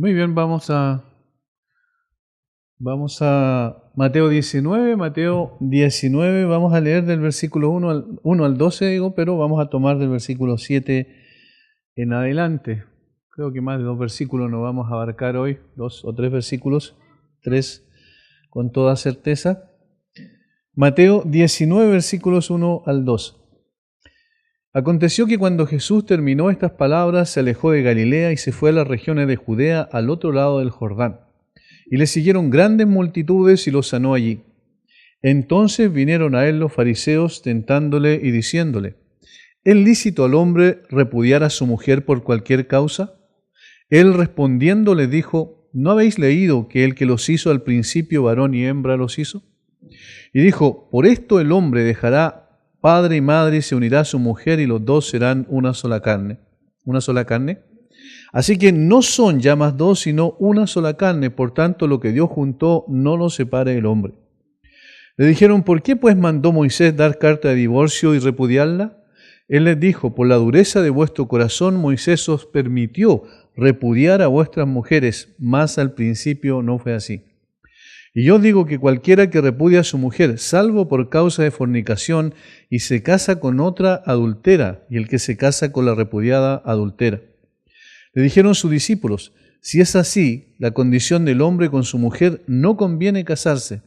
Muy bien, vamos a Mateo 19. Mateo 19, vamos a leer del versículo 1 al 12, digo, pero vamos a tomar del versículo 7 en adelante. Creo que más de 2 versículos no vamos a abarcar hoy, 2 o 3 versículos, 3 con toda certeza. Mateo 19, versículos 1 al 2. Aconteció que cuando Jesús terminó estas palabras, se alejó de Galilea y se fue a las regiones de Judea al otro lado del Jordán. Y le siguieron grandes multitudes y los sanó allí. Entonces vinieron a él los fariseos tentándole y diciéndole: ¿es lícito al hombre repudiar a su mujer por cualquier causa? Él respondiendo les dijo: ¿no habéis leído que el que los hizo al principio varón y hembra los hizo? Y dijo: por esto el hombre dejará padre y madre y se unirá a su mujer y los dos serán una sola carne. ¿Una sola carne? Así que no son ya más dos, sino una sola carne. Por tanto, lo que Dios juntó, no lo separe el hombre. Le dijeron: ¿por qué pues mandó Moisés dar carta de divorcio y repudiarla? Él les dijo: por la dureza de vuestro corazón, Moisés os permitió repudiar a vuestras mujeres, mas al principio no fue así. Y yo digo que cualquiera que repudia a su mujer, salvo por causa de fornicación, y se casa con otra, adultera, y el que se casa con la repudiada, adultera. Le dijeron sus discípulos: si es así, la condición del hombre con su mujer, no conviene casarse.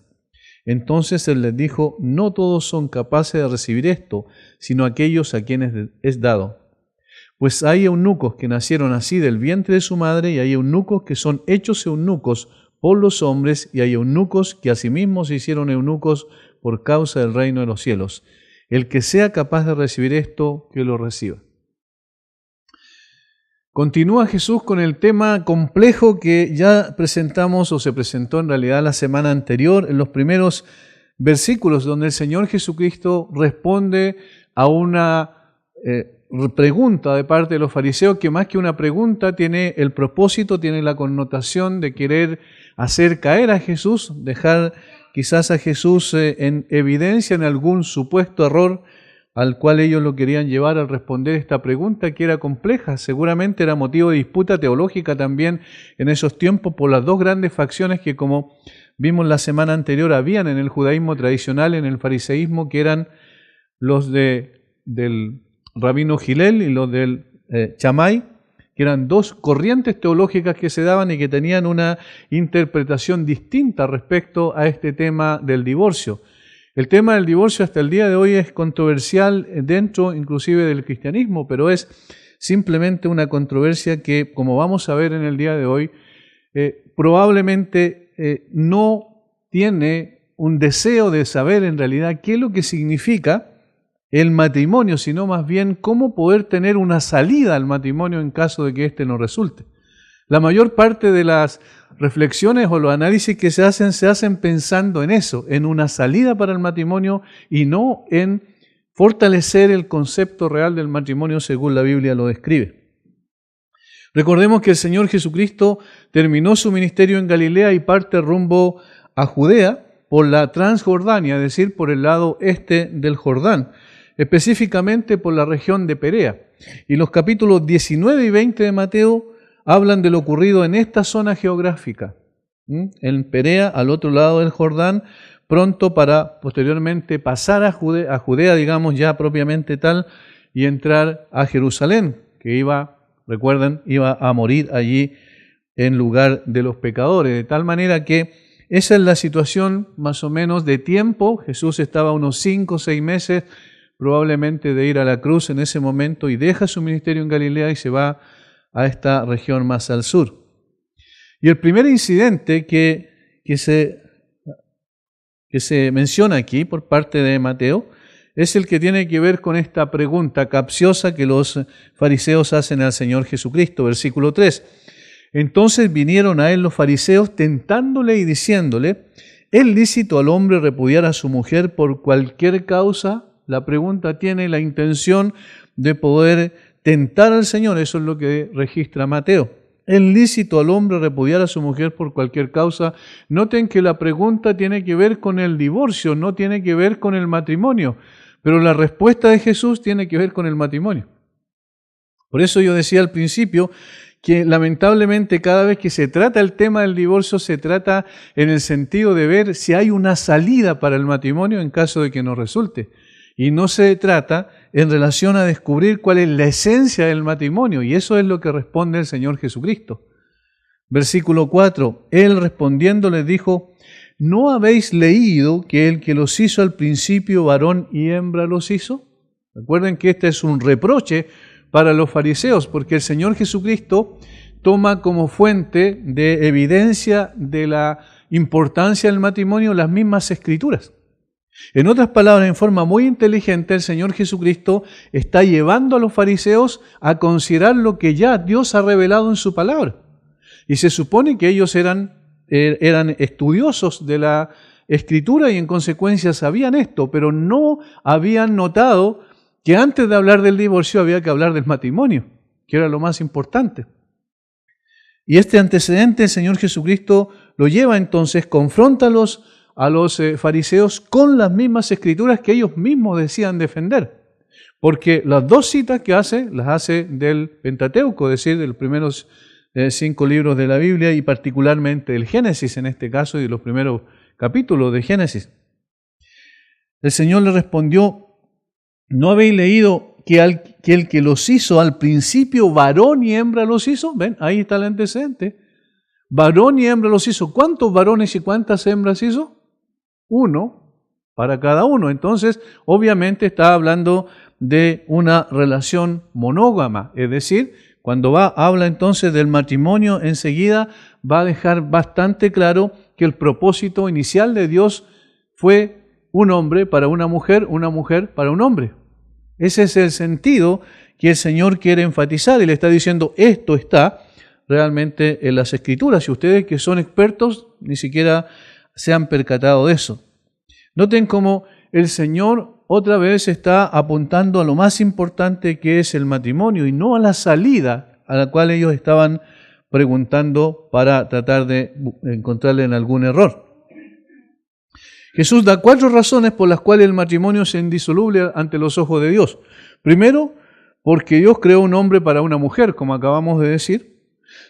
Entonces él les dijo: no todos son capaces de recibir esto, sino aquellos a quienes es dado. Pues hay eunucos que nacieron así del vientre de su madre, y hay eunucos que son hechos eunucos por los hombres, y hay eunucos que asimismo se hicieron eunucos por causa del reino de los cielos. El que sea capaz de recibir esto, que lo reciba. Continúa Jesús con el tema complejo que ya presentamos, o se presentó en realidad la semana anterior, en los primeros versículos, donde el Señor Jesucristo responde a una pregunta de parte de los fariseos, que más que una pregunta tiene el propósito, tiene la connotación de querer hacer caer a Jesús, dejar quizás a Jesús en evidencia en algún supuesto error al cual ellos lo querían llevar al responder esta pregunta, que era compleja. Seguramente era motivo de disputa teológica también en esos tiempos por las dos grandes facciones que, como vimos la semana anterior, habían en el judaísmo tradicional, en el fariseísmo, que eran los del rabino Gilel y los del Chamay, que eran dos corrientes teológicas que se daban y que tenían una interpretación distinta respecto a este tema del divorcio. El tema del divorcio hasta el día de hoy es controversial dentro inclusive del cristianismo, pero es simplemente una controversia que, como vamos a ver en el día de hoy, probablemente no tiene un deseo de saber en realidad qué es lo que significa el matrimonio, sino más bien cómo poder tener una salida al matrimonio en caso de que éste no resulte. La mayor parte de las reflexiones o los análisis que se hacen pensando en eso, en una salida para el matrimonio y no en fortalecer el concepto real del matrimonio según la Biblia lo describe. Recordemos que el Señor Jesucristo terminó su ministerio en Galilea y parte rumbo a Judea por la Transjordania, es decir, por el lado este del Jordán, específicamente por la región de Perea. Y los capítulos 19 y 20 de Mateo hablan de lo ocurrido en esta zona geográfica, en Perea, al otro lado del Jordán, pronto para posteriormente pasar a Judea, digamos ya propiamente tal, y entrar a Jerusalén, que recuerden, iba a morir allí en lugar de los pecadores, de tal manera que esa es la situación más o menos de tiempo. Jesús estaba unos 5 o 6 meses probablemente de ir a la cruz en ese momento y deja su ministerio en Galilea y se va a esta región más al sur. Y el primer incidente que se menciona aquí por parte de Mateo es el que tiene que ver con esta pregunta capciosa que los fariseos hacen al Señor Jesucristo. Versículo 3. Entonces vinieron a él los fariseos tentándole y diciéndole: ¿es lícito al hombre repudiar a su mujer por cualquier causa? La pregunta tiene la intención de poder tentar al Señor. Eso es lo que registra Mateo. ¿Es lícito al hombre repudiar a su mujer por cualquier causa? Noten que la pregunta tiene que ver con el divorcio, no tiene que ver con el matrimonio. Pero la respuesta de Jesús tiene que ver con el matrimonio. Por eso yo decía al principio que lamentablemente cada vez que se trata el tema del divorcio se trata en el sentido de ver si hay una salida para el matrimonio en caso de que no resulte. Y no se trata en relación a descubrir cuál es la esencia del matrimonio, y eso es lo que responde el Señor Jesucristo. Versículo 4, Él respondiendo les dijo: ¿no habéis leído que el que los hizo al principio varón y hembra los hizo? Recuerden que este es un reproche para los fariseos, porque el Señor Jesucristo toma como fuente de evidencia de la importancia del matrimonio las mismas Escrituras. En otras palabras, en forma muy inteligente, el Señor Jesucristo está llevando a los fariseos a considerar lo que ya Dios ha revelado en su palabra. Y se supone que ellos eran estudiosos de la Escritura y en consecuencia sabían esto, pero no habían notado que antes de hablar del divorcio había que hablar del matrimonio, que era lo más importante. Y este antecedente el Señor Jesucristo lo lleva entonces, confronta a los fariseos con las mismas Escrituras que ellos mismos decían defender. Porque las dos citas que hace, las hace del Pentateuco, es decir, de los primeros 5 libros de la Biblia y particularmente del Génesis en este caso y de los primeros capítulos de Génesis. El Señor le respondió: ¿no habéis leído que el que los hizo al principio varón y hembra los hizo? Ven, ahí está el antecedente. Varón y hembra los hizo. ¿Cuántos varones y cuántas hembras hizo? 1 para cada uno. Entonces, obviamente está hablando de una relación monógama, es decir, cuando habla entonces del matrimonio, enseguida va a dejar bastante claro que el propósito inicial de Dios fue un hombre para una mujer para un hombre. Ese es el sentido que el Señor quiere enfatizar y le está diciendo: esto está realmente en las Escrituras, y ustedes que son expertos ni siquiera se han percatado de eso. Noten cómo el Señor otra vez está apuntando a lo más importante que es el matrimonio y no a la salida a la cual ellos estaban preguntando para tratar de encontrarle en algún error. Jesús da 4 razones por las cuales el matrimonio es indisoluble ante los ojos de Dios. Primero, porque Dios creó un hombre para una mujer, como acabamos de decir.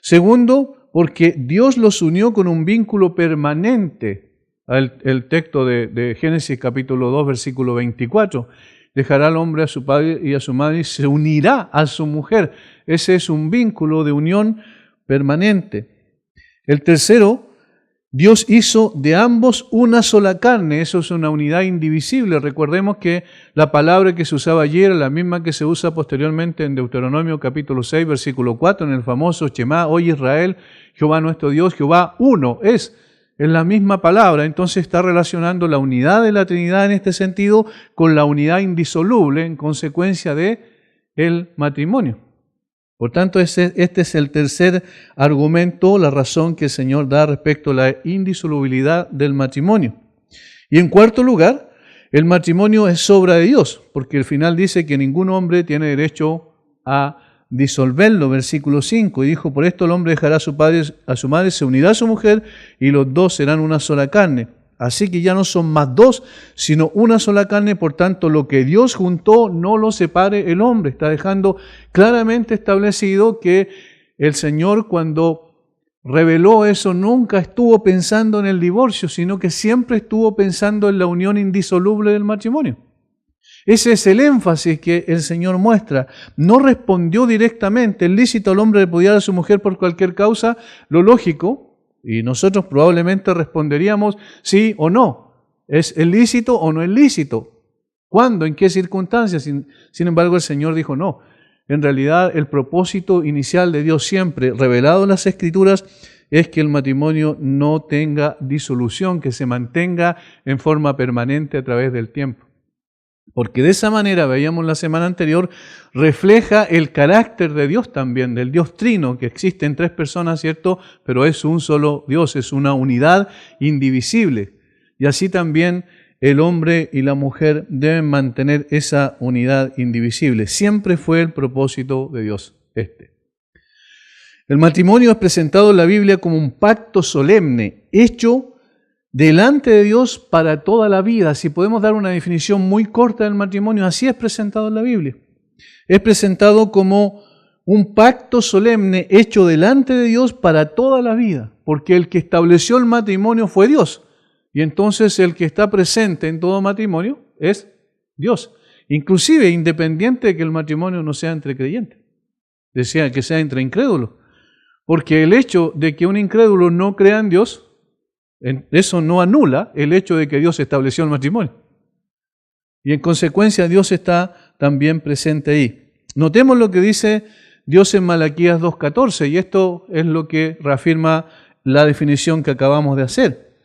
Segundo, porque Dios los unió con un vínculo permanente. El texto de Génesis capítulo 2, versículo 24. Dejará al hombre a su padre y a su madre y se unirá a su mujer. Ese es un vínculo de unión permanente. El tercero, Dios hizo de ambos una sola carne. Eso es una unidad indivisible. Recordemos que la palabra que se usaba ayer es la misma que se usa posteriormente en Deuteronomio capítulo 6, versículo 4, en el famoso Shema: oye Israel, Jehová nuestro Dios, Jehová uno es. Es la misma palabra, entonces está relacionando la unidad de la Trinidad en este sentido con la unidad indisoluble en consecuencia de el matrimonio. Por tanto, este es el tercer argumento, la razón que el Señor da respecto a la indisolubilidad del matrimonio. Y en cuarto lugar, el matrimonio es obra de Dios, porque el final dice que ningún hombre tiene derecho a disolverlo, versículo 5, y dijo: por esto el hombre dejará a su padre, a su madre, se unirá a su mujer, y los dos serán una sola carne. Así que ya no son más dos, sino una sola carne. Por tanto, lo que Dios juntó, no lo separe el hombre. Está dejando claramente establecido que el Señor, cuando reveló eso, nunca estuvo pensando en el divorcio, sino que siempre estuvo pensando en la unión indisoluble del matrimonio. Ese es el énfasis que el Señor muestra. No respondió directamente: ¿es lícito al hombre repudiar a su mujer por cualquier causa? Lo lógico, y nosotros probablemente responderíamos sí o no. ¿Es lícito o no es lícito? ¿Cuándo? ¿En qué circunstancias? Sin embargo, el Señor dijo no. En realidad, el propósito inicial de Dios siempre, revelado en las Escrituras, es que el matrimonio no tenga disolución, que se mantenga en forma permanente a través del tiempo. Porque de esa manera, veíamos la semana anterior, refleja el carácter de Dios también, del Dios trino, que existe en 3 personas, ¿cierto? Pero es un solo Dios, es una unidad indivisible. Y así también el hombre y la mujer deben mantener esa unidad indivisible. Siempre fue el propósito de Dios este. El matrimonio es presentado en la Biblia como un pacto solemne, hecho delante de Dios para toda la vida. Si podemos dar una definición muy corta del matrimonio, así es presentado en la Biblia. Es presentado como un pacto solemne hecho delante de Dios para toda la vida, porque el que estableció el matrimonio fue Dios. Y entonces el que está presente en todo matrimonio es Dios. Inclusive independiente de que el matrimonio no sea entre creyentes, decía que sea entre incrédulos. Porque el hecho de que un incrédulo no crea en Dios, eso no anula el hecho de que Dios estableció el matrimonio. Y en consecuencia Dios está también presente ahí. Notemos lo que dice Dios en Malaquías 2:14, y esto es lo que reafirma la definición que acabamos de hacer.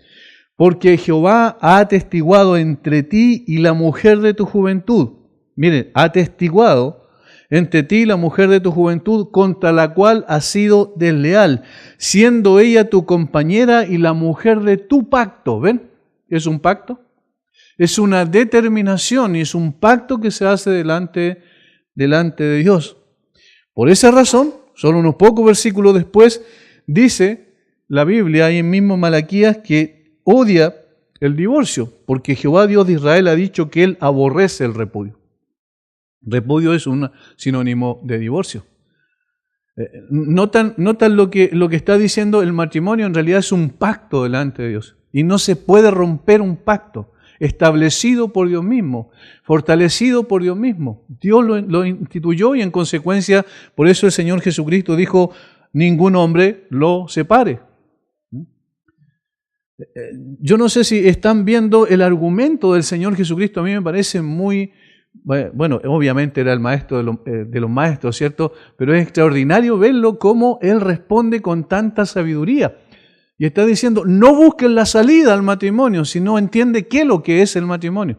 Porque Jehová ha atestiguado entre ti y la mujer de tu juventud. Miren, ha atestiguado entre ti y la mujer de tu juventud, contra la cual has sido desleal, siendo ella tu compañera y la mujer de tu pacto. ¿Ven? ¿Es un pacto? Es una determinación y es un pacto que se hace delante de Dios. Por esa razón, solo unos pocos versículos después, dice la Biblia, ahí en mismo Malaquías, que odia el divorcio, porque Jehová Dios de Israel ha dicho que Él aborrece el repudio. Repudio es un sinónimo de divorcio. Notan lo que está diciendo el matrimonio, en realidad es un pacto delante de Dios. Y no se puede romper un pacto establecido por Dios mismo, fortalecido por Dios mismo. Dios lo instituyó y en consecuencia, por eso el Señor Jesucristo dijo, ningún hombre lo separe. Yo no sé si están viendo el argumento del Señor Jesucristo, a mí me parece muy, bueno, obviamente era el maestro de los maestros, ¿cierto? Pero es extraordinario verlo cómo Él responde con tanta sabiduría. Y está diciendo, no busquen la salida al matrimonio, sino entiende qué es lo que es el matrimonio.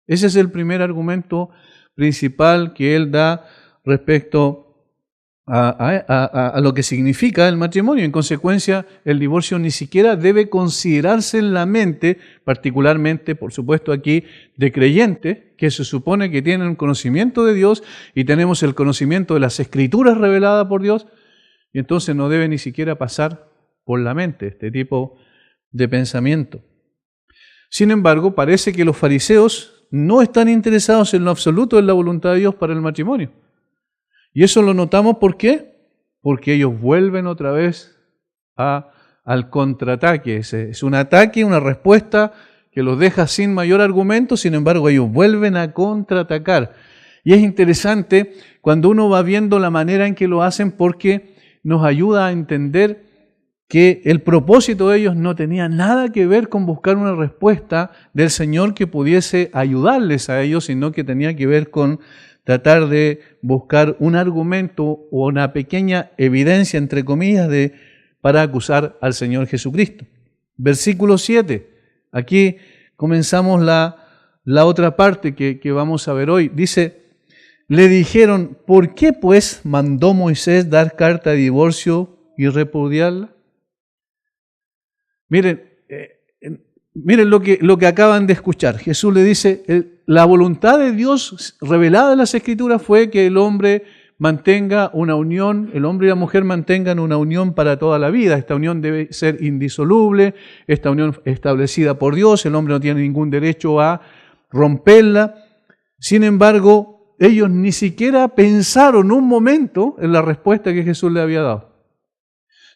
Ese es el primer argumento principal que Él da respecto a lo que significa el matrimonio. En consecuencia, el divorcio ni siquiera debe considerarse en la mente, particularmente, por supuesto aquí, de creyentes, que se supone que tienen un conocimiento de Dios y tenemos el conocimiento de las Escrituras reveladas por Dios, y entonces no debe ni siquiera pasar por la mente este tipo de pensamiento. Sin embargo, parece que los fariseos no están interesados en lo absoluto en la voluntad de Dios para el matrimonio. Y eso lo notamos, ¿por qué? Porque ellos vuelven otra vez al contraataque. Es un ataque, una respuesta que los deja sin mayor argumento, sin embargo ellos vuelven a contraatacar. Y es interesante cuando uno va viendo la manera en que lo hacen, porque nos ayuda a entender que el propósito de ellos no tenía nada que ver con buscar una respuesta del Señor que pudiese ayudarles a ellos, sino que tenía que ver con tratar de buscar un argumento o una pequeña evidencia, entre comillas, para acusar al Señor Jesucristo. Versículo 7. Aquí comenzamos la otra parte que vamos a ver hoy. Dice, le dijeron, ¿por qué pues mandó Moisés dar carta de divorcio y repudiarla? Miren lo que acaban de escuchar. Jesús le dice, la voluntad de Dios revelada en las Escrituras fue que el hombre mantenga una unión, el hombre y la mujer mantengan una unión para toda la vida. Esta unión debe ser indisoluble, esta unión establecida por Dios, el hombre no tiene ningún derecho a romperla. Sin embargo, ellos ni siquiera pensaron un momento en la respuesta que Jesús le había dado,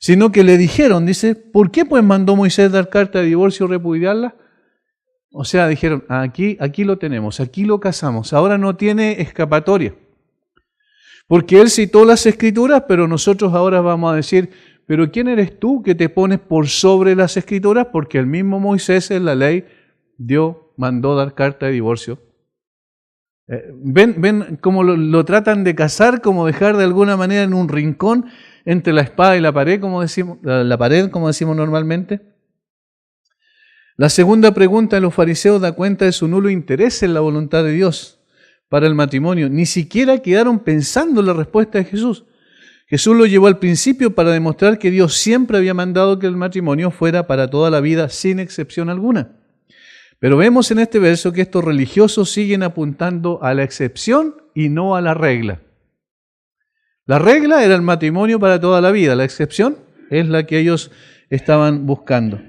sino que le dijeron, dice, ¿por qué pues mandó Moisés dar carta de divorcio y repudiarla? O sea, dijeron, aquí lo tenemos, aquí lo casamos, ahora no tiene escapatoria. Porque él citó las Escrituras, pero nosotros ahora vamos a decir, pero ¿quién eres tú que te pones por sobre las Escrituras? Porque el mismo Moisés en la ley mandó dar carta de divorcio. ¿Ven cómo lo tratan de casar, como dejar de alguna manera en un rincón entre la espada y la pared, como decimos normalmente? La segunda pregunta de los fariseos da cuenta de su nulo interés en la voluntad de Dios para el matrimonio. Ni siquiera quedaron pensando en la respuesta de Jesús. Jesús lo llevó al principio para demostrar que Dios siempre había mandado que el matrimonio fuera para toda la vida, sin excepción alguna. Pero vemos en este verso que estos religiosos siguen apuntando a la excepción y no a la regla. La regla era el matrimonio para toda la vida, la excepción es la que ellos estaban buscando.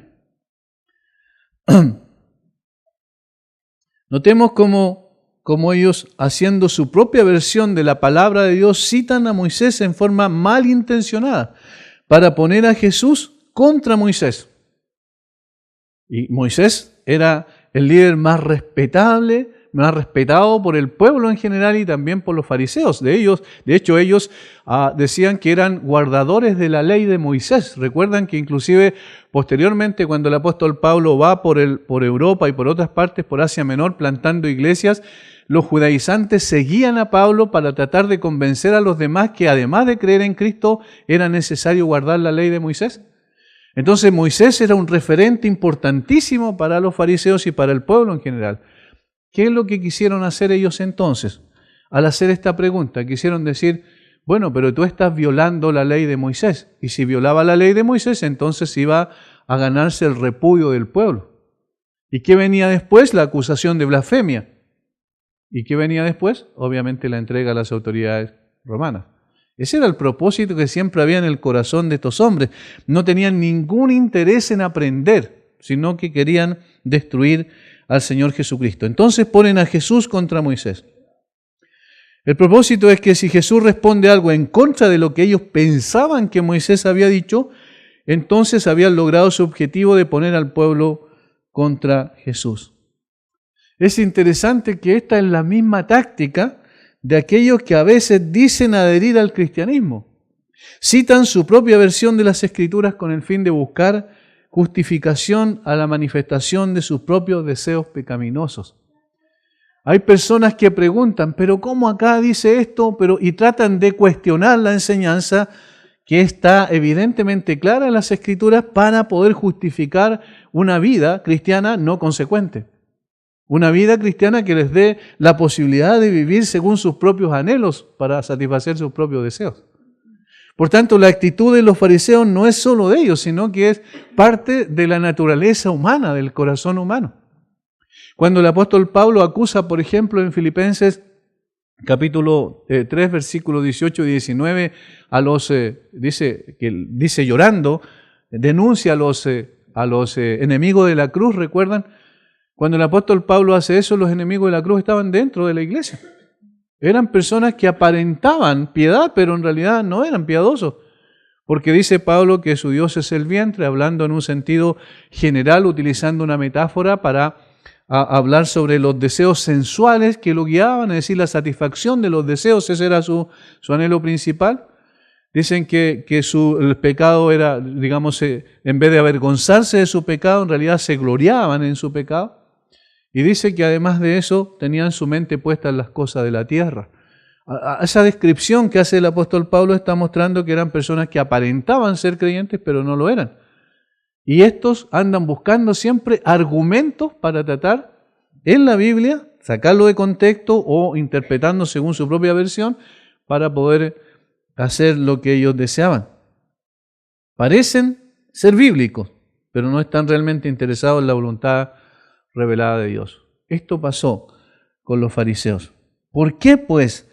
Notemos cómo como ellos, haciendo su propia versión de la palabra de Dios, citan a Moisés en forma malintencionada para poner a Jesús contra Moisés. Y Moisés era el líder más respetable, más respetado por el pueblo en general y también por los fariseos. De hecho, ellos decían que eran guardadores de la ley de Moisés. Recuerdan que inclusive posteriormente, cuando el apóstol Pablo va por Europa y por otras partes, por Asia Menor, plantando iglesias, los judaizantes seguían a Pablo para tratar de convencer a los demás que además de creer en Cristo, era necesario guardar la ley de Moisés. Entonces Moisés era un referente importantísimo para los fariseos y para el pueblo en general. ¿Qué es lo que quisieron hacer ellos entonces? Al hacer esta pregunta, quisieron decir, bueno, pero tú estás violando la ley de Moisés. Y si violaba la ley de Moisés, entonces iba a ganarse el repudio del pueblo. ¿Y qué venía después? La acusación de blasfemia. ¿Y qué venía después? Obviamente la entrega a las autoridades romanas. Ese era el propósito que siempre había en el corazón de estos hombres. No tenían ningún interés en aprender, sino que querían destruir al Señor Jesucristo. Entonces ponen a Jesús contra Moisés. El propósito es que si Jesús responde algo en contra de lo que ellos pensaban que Moisés había dicho, entonces habían logrado su objetivo de poner al pueblo contra Jesús. Es interesante que esta es la misma táctica de aquellos que a veces dicen adherir al cristianismo. Citan su propia versión de las Escrituras con el fin de buscar justificación a la manifestación de sus propios deseos pecaminosos. Hay personas que preguntan, pero ¿cómo acá dice esto? Y tratan de cuestionar la enseñanza que está evidentemente clara en las Escrituras para poder justificar una vida cristiana no consecuente. Una vida cristiana que les dé la posibilidad de vivir según sus propios anhelos para satisfacer sus propios deseos. Por tanto, la actitud de los fariseos no es solo de ellos, sino que es parte de la naturaleza humana, del corazón humano. Cuando el apóstol Pablo acusa, por ejemplo, en Filipenses capítulo 3, versículos 18 y 19, dice llorando, denuncia a los enemigos de la cruz, ¿recuerdan? Cuando el apóstol Pablo hace eso, los enemigos de la cruz estaban dentro de la iglesia. Eran personas que aparentaban piedad, pero en realidad no eran piadosos. Porque dice Pablo que su Dios es el vientre, hablando en un sentido general, utilizando una metáfora para hablar sobre los deseos sensuales que lo guiaban, es decir, la satisfacción de los deseos, ese era su anhelo principal. Dicen que el pecado era, digamos, en vez de avergonzarse de su pecado, en realidad se gloriaban en su pecado. Y dice que además de eso tenían su mente puesta en las cosas de la tierra. Esa descripción que hace el apóstol Pablo está mostrando que eran personas que aparentaban ser creyentes, pero no lo eran. Y estos andan buscando siempre argumentos para tratar en la Biblia, sacarlo de contexto o interpretando según su propia versión para poder hacer lo que ellos deseaban. Parecen ser bíblicos, pero no están realmente interesados en la voluntad revelada de Dios. Esto pasó con los fariseos. ¿Por qué, pues,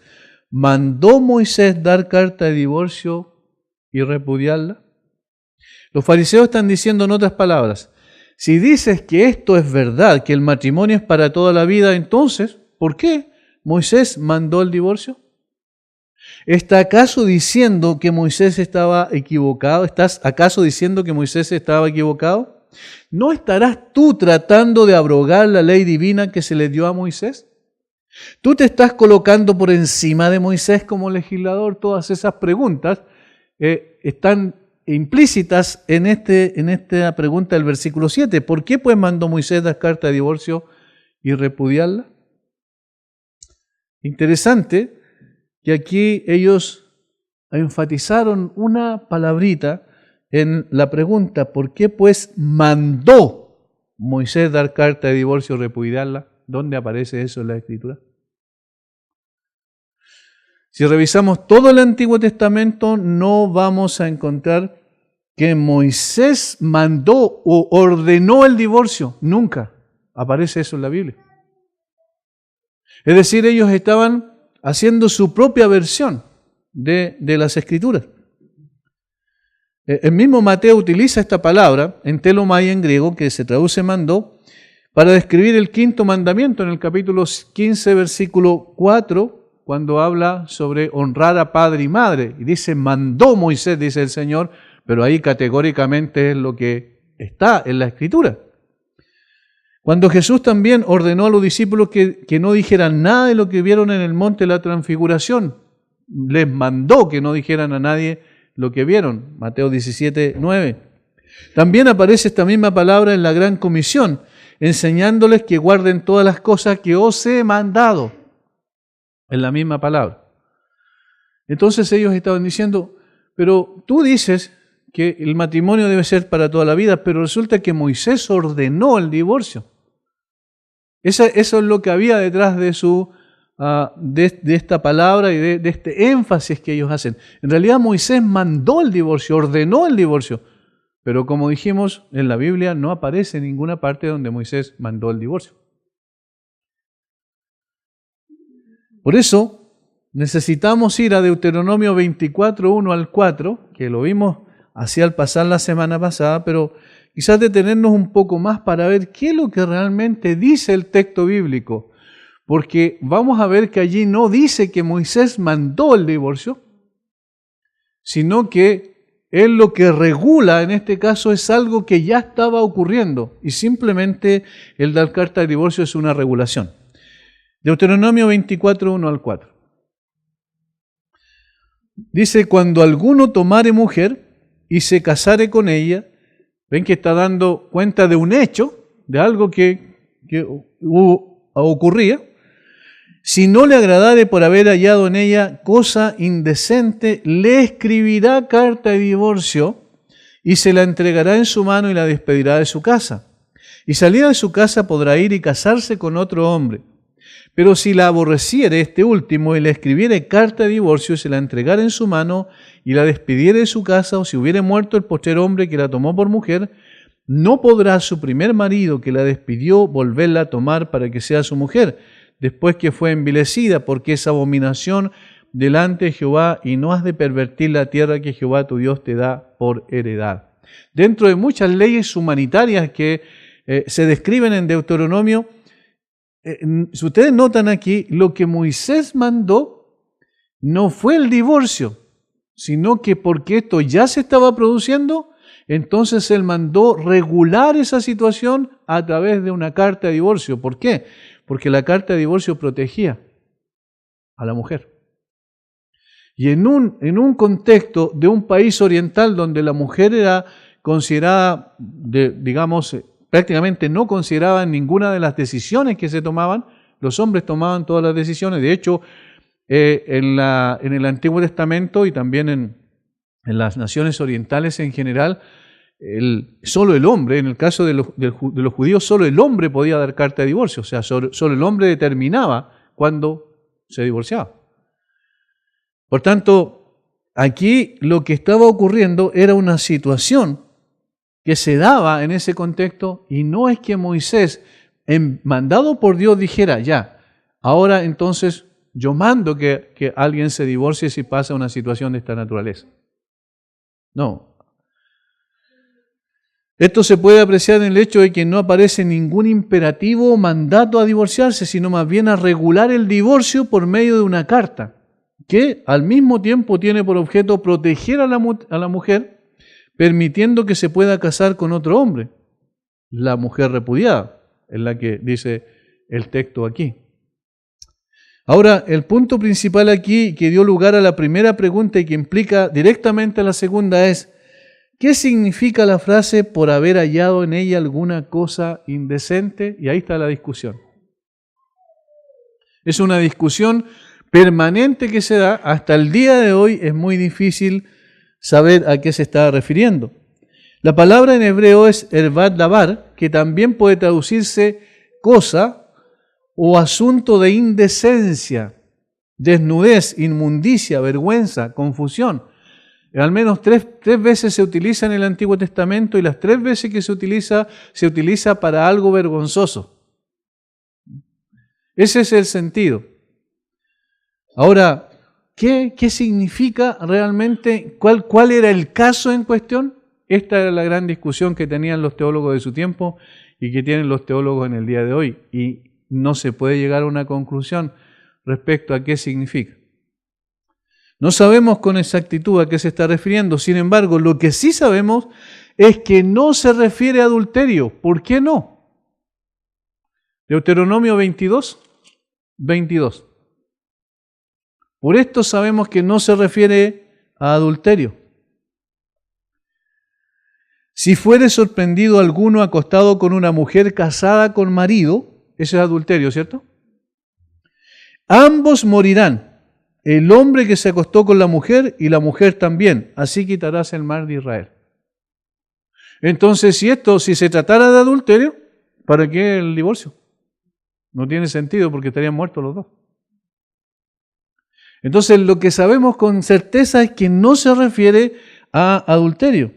mandó Moisés dar carta de divorcio y repudiarla? Los fariseos están diciendo en otras palabras, si dices que esto es verdad, que el matrimonio es para toda la vida, entonces, ¿por qué Moisés mandó el divorcio? ¿Está acaso diciendo que Moisés estaba equivocado? ¿Estás acaso diciendo que Moisés estaba equivocado? ¿No estarás tú tratando de abrogar la ley divina que se le dio a Moisés? ¿Tú te estás colocando por encima de Moisés como legislador? Todas esas preguntas están implícitas en esta pregunta del versículo 7. ¿Por qué pues mandó Moisés dar carta de divorcio y repudiarla? Interesante que aquí ellos enfatizaron una palabrita en la pregunta, ¿por qué pues mandó Moisés dar carta de divorcio y repudiarla? ¿Dónde aparece eso en la Escritura? Si revisamos todo el Antiguo Testamento, no vamos a encontrar que Moisés mandó o ordenó el divorcio. Nunca aparece eso en la Biblia. Es decir, ellos estaban haciendo su propia versión de las Escrituras. El mismo Mateo utiliza esta palabra, en telomai en griego, que se traduce mandó, para describir el quinto mandamiento en el capítulo 15, versículo 4, cuando habla sobre honrar a padre y madre. Y dice, mandó Moisés, dice el Señor, pero ahí categóricamente es lo que está en la Escritura. Cuando Jesús también ordenó a los discípulos que no dijeran nada de lo que vieron en el monte de la transfiguración, les mandó que no dijeran a nadie lo que vieron, Mateo 17, 9. También aparece esta misma palabra en la Gran Comisión, enseñándoles que guarden todas las cosas que os he mandado, en la misma palabra. Entonces ellos estaban diciendo, pero tú dices que el matrimonio debe ser para toda la vida, pero resulta que Moisés ordenó el divorcio. Eso es lo que había detrás de de esta palabra y de este énfasis que ellos hacen. En realidad Moisés mandó el divorcio, ordenó el divorcio, pero como dijimos, en la Biblia no aparece ninguna parte donde Moisés mandó el divorcio. Por eso necesitamos ir a Deuteronomio 24, 1 al 4, que lo vimos así al pasar la semana pasada, pero quizás detenernos un poco más para ver qué es lo que realmente dice el texto bíblico. Porque vamos a ver que allí no dice que Moisés mandó el divorcio, sino que él lo que regula en este caso es algo que ya estaba ocurriendo y simplemente el dar carta de divorcio es una regulación. Deuteronomio 24, 1 al 4. Dice, cuando alguno tomare mujer y se casare con ella, ven que está dando cuenta de un hecho, de algo que ocurría. Si no le agradare por haber hallado en ella cosa indecente, le escribirá carta de divorcio y se la entregará en su mano y la despedirá de su casa. Y salida de su casa podrá ir y casarse con otro hombre. Pero si la aborreciere este último y le escribiere carta de divorcio y se la entregara en su mano y la despidiere de su casa, o si hubiere muerto el postrer hombre que la tomó por mujer, no podrá su primer marido que la despidió volverla a tomar para que sea su mujer, después que fue envilecida, porque es abominación delante de Jehová, y no has de pervertir la tierra que Jehová tu Dios te da por heredad. Dentro de muchas leyes humanitarias que se describen en Deuteronomio, si ustedes notan aquí, lo que Moisés mandó no fue el divorcio, sino que porque esto ya se estaba produciendo, entonces él mandó regular esa situación a través de una carta de divorcio. ¿Por qué? Porque la carta de divorcio protegía a la mujer. Y en un contexto de un país oriental donde la mujer era considerada, prácticamente no consideraba ninguna de las decisiones que se tomaban, los hombres tomaban todas las decisiones. De hecho, en el Antiguo Testamento y también en las naciones orientales en general, solo el hombre, en el caso de los judíos, solo el hombre podía dar carta de divorcio, o sea, solo el hombre determinaba cuándo se divorciaba. Por tanto, aquí lo que estaba ocurriendo era una situación que se daba en ese contexto, y no es que Moisés, mandado por Dios, dijera, ya, ahora entonces yo mando que alguien se divorcie si pasa una situación de esta naturaleza. No. Esto se puede apreciar en el hecho de que no aparece ningún imperativo o mandato a divorciarse, sino más bien a regular el divorcio por medio de una carta, que al mismo tiempo tiene por objeto proteger a la mujer, permitiendo que se pueda casar con otro hombre, la mujer repudiada, es la que dice el texto aquí. Ahora, el punto principal aquí que dio lugar a la primera pregunta y que implica directamente a la segunda es, ¿qué significa la frase por haber hallado en ella alguna cosa indecente? Y ahí está la discusión. Es una discusión permanente que se da. Hasta el día de hoy es muy difícil saber a qué se está refiriendo. La palabra en hebreo es herbat davar, que también puede traducirse cosa o asunto de indecencia, desnudez, inmundicia, vergüenza, confusión. Al menos tres veces se utiliza en el Antiguo Testamento, y las 3 veces que se utiliza para algo vergonzoso. Ese es el sentido. Ahora, ¿qué significa realmente? ¿Cuál era el caso en cuestión? Esta era la gran discusión que tenían los teólogos de su tiempo y que tienen los teólogos en el día de hoy. Y no se puede llegar a una conclusión respecto a qué significa. No sabemos con exactitud a qué se está refiriendo. Sin embargo, lo que sí sabemos es que no se refiere a adulterio. ¿Por qué no? Deuteronomio 22. Por esto sabemos que no se refiere a adulterio. Si fuere sorprendido alguno acostado con una mujer casada con marido, eso es adulterio, ¿cierto? Ambos morirán, el hombre que se acostó con la mujer y la mujer también, así quitarás el mal de Israel. Entonces, si se tratara de adulterio, ¿para qué el divorcio? No tiene sentido porque estarían muertos los dos. Entonces, lo que sabemos con certeza es que no se refiere a adulterio.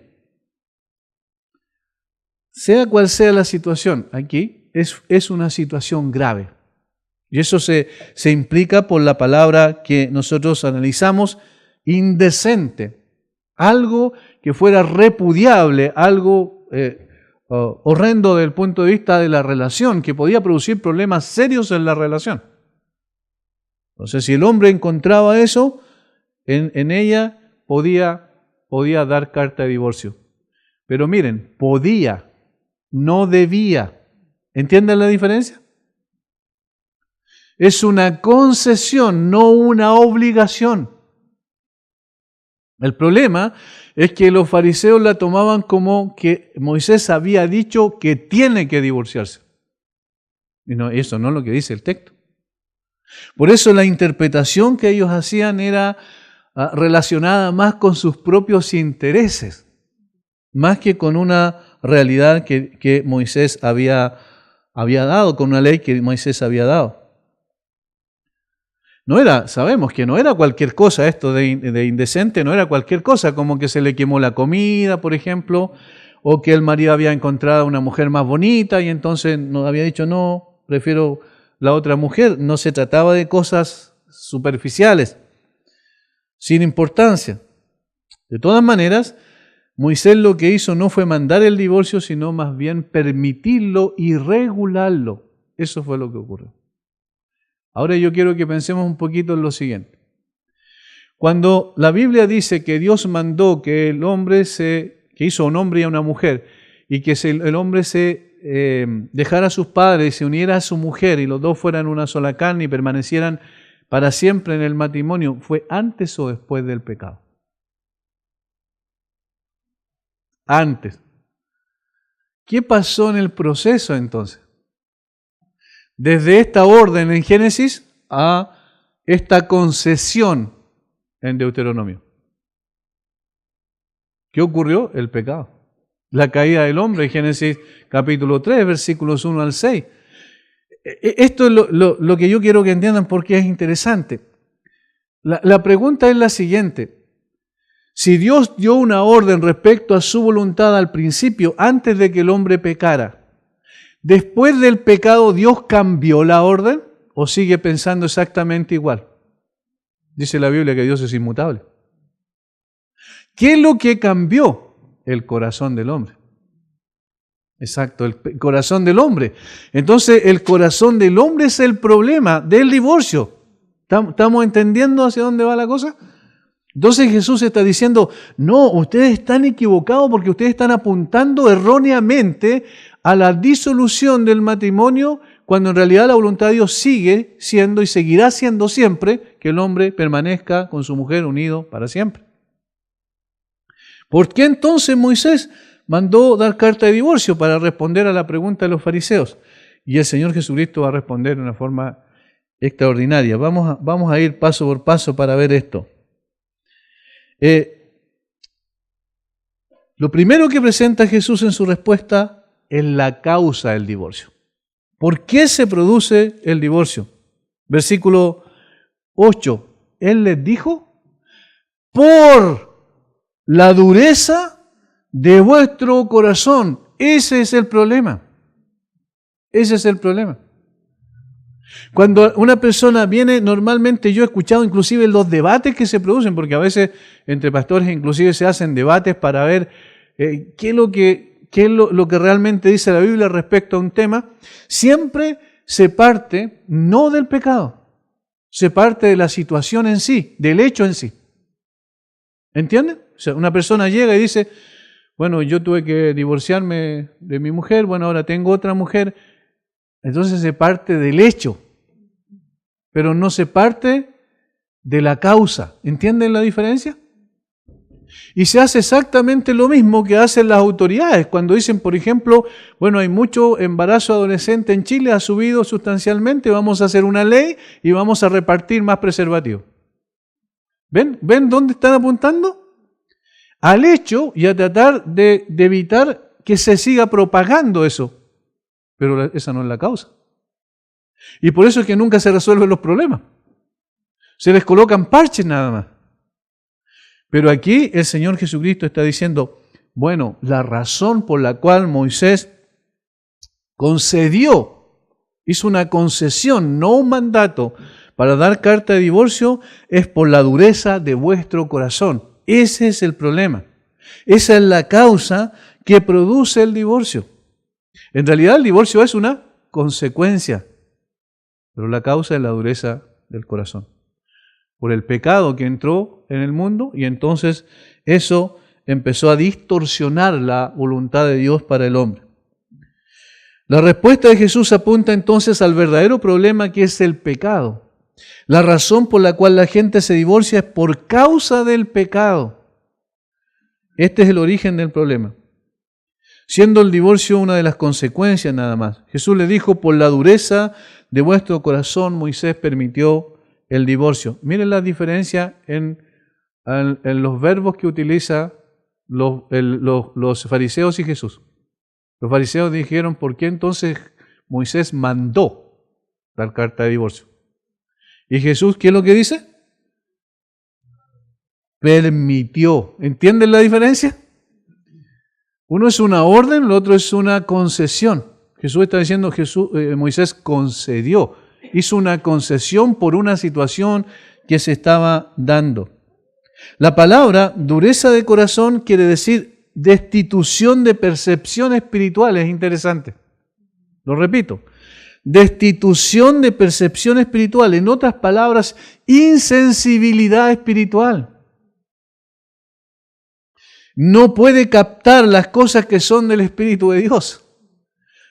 Sea cual sea la situación, aquí es una situación grave. Y eso se implica por la palabra que nosotros analizamos, indecente. Algo que fuera repudiable, algo horrendo desde el punto de vista de la relación, que podía producir problemas serios en la relación. Entonces, si el hombre encontraba eso, en ella podía dar carta de divorcio. Pero miren, podía, no debía. ¿Entienden la diferencia? Es una concesión, no una obligación. El problema es que los fariseos la tomaban como que Moisés había dicho que tiene que divorciarse. Y no, eso no es lo que dice el texto. Por eso la interpretación que ellos hacían era relacionada más con sus propios intereses, más que con una realidad que Moisés había dado, con una ley que Moisés había dado. Sabemos que no era cualquier cosa esto de indecente, no era cualquier cosa, como que se le quemó la comida, por ejemplo, o que el marido había encontrado a una mujer más bonita y entonces no había dicho no, prefiero la otra mujer. No se trataba de cosas superficiales, sin importancia. De todas maneras, Moisés lo que hizo no fue mandar el divorcio, sino más bien permitirlo y regularlo. Eso fue lo que ocurrió. Ahora yo quiero que pensemos un poquito en lo siguiente. Cuando la Biblia dice que Dios mandó que que hizo a un hombre y a una mujer, y que el hombre dejara a sus padres y se uniera a su mujer, y los dos fueran una sola carne y permanecieran para siempre en el matrimonio, ¿fue antes o después del pecado? Antes. ¿Qué pasó en el proceso entonces? Desde esta orden en Génesis a esta concesión en Deuteronomio. ¿Qué ocurrió? El pecado. La caída del hombre en Génesis capítulo 3, versículos 1 al 6. Esto es lo que yo quiero que entiendan porque es interesante. La pregunta es la siguiente. Si Dios dio una orden respecto a su voluntad al principio, antes de que el hombre pecara, ¿después del pecado Dios cambió la orden o sigue pensando exactamente igual? Dice la Biblia que Dios es inmutable. ¿Qué es lo que cambió? El corazón del hombre. Exacto, el corazón del hombre. Entonces, el corazón del hombre es el problema del divorcio. ¿Estamos entendiendo hacia dónde va la cosa? Entonces Jesús está diciendo, no, ustedes están equivocados porque ustedes están apuntando erróneamente a la disolución del matrimonio, cuando en realidad la voluntad de Dios sigue siendo y seguirá siendo siempre que el hombre permanezca con su mujer unido para siempre. ¿Por qué entonces Moisés mandó dar carta de divorcio? Para responder a la pregunta de los fariseos. Y el Señor Jesucristo va a responder de una forma extraordinaria. Vamos a ir paso por paso para ver esto. Lo primero que presenta Jesús en su respuesta es la causa del divorcio. ¿Por qué se produce el divorcio? Versículo 8. Él les dijo, por la dureza de vuestro corazón. Ese es el problema. Ese es el problema. Cuando una persona viene, normalmente yo he escuchado inclusive los debates que se producen, porque a veces entre pastores inclusive se hacen debates para ver ¿Qué es lo que realmente dice la Biblia respecto a un tema? Siempre se parte no del pecado, se parte de la situación en sí, del hecho en sí. ¿Entienden? O sea, una persona llega y dice, bueno, yo tuve que divorciarme de mi mujer, bueno, ahora tengo otra mujer. Entonces se parte del hecho, pero no se parte de la causa. ¿Entienden la diferencia? Y se hace exactamente lo mismo que hacen las autoridades cuando dicen, por ejemplo, bueno, hay mucho embarazo adolescente en Chile, ha subido sustancialmente, vamos a hacer una ley y vamos a repartir más preservativos. ¿Ven dónde están apuntando? Al hecho y a tratar de evitar que se siga propagando eso. Pero esa no es la causa. Y por eso es que nunca se resuelven los problemas. Se les colocan parches nada más. Pero aquí el Señor Jesucristo está diciendo, bueno, la razón por la cual Moisés hizo una concesión, no un mandato, para dar carta de divorcio, es por la dureza de vuestro corazón. Ese es el problema. Esa es la causa que produce el divorcio. En realidad el divorcio es una consecuencia, pero la causa es la dureza del corazón. Por el pecado que entró en el mundo y entonces eso empezó a distorsionar la voluntad de Dios para el hombre. La respuesta de Jesús apunta entonces al verdadero problema que es el pecado. La razón por la cual la gente se divorcia es por causa del pecado. Este es el origen del problema. Siendo el divorcio una de las consecuencias nada más. Jesús le dijo, por la dureza de vuestro corazón Moisés permitió el divorcio. Miren la diferencia en los verbos que utiliza los fariseos y Jesús. Los fariseos dijeron, ¿por qué entonces Moisés mandó dar carta de divorcio? ¿Y Jesús qué es lo que dice? Permitió. ¿Entienden la diferencia? Uno es una orden, el otro es una concesión. Jesús está diciendo, Moisés concedió, hizo una concesión por una situación que se estaba dando. La palabra dureza de corazón quiere decir destitución de percepción espiritual, es interesante. Lo repito, destitución de percepción espiritual, en otras palabras, insensibilidad espiritual. No puede captar las cosas que son del Espíritu de Dios.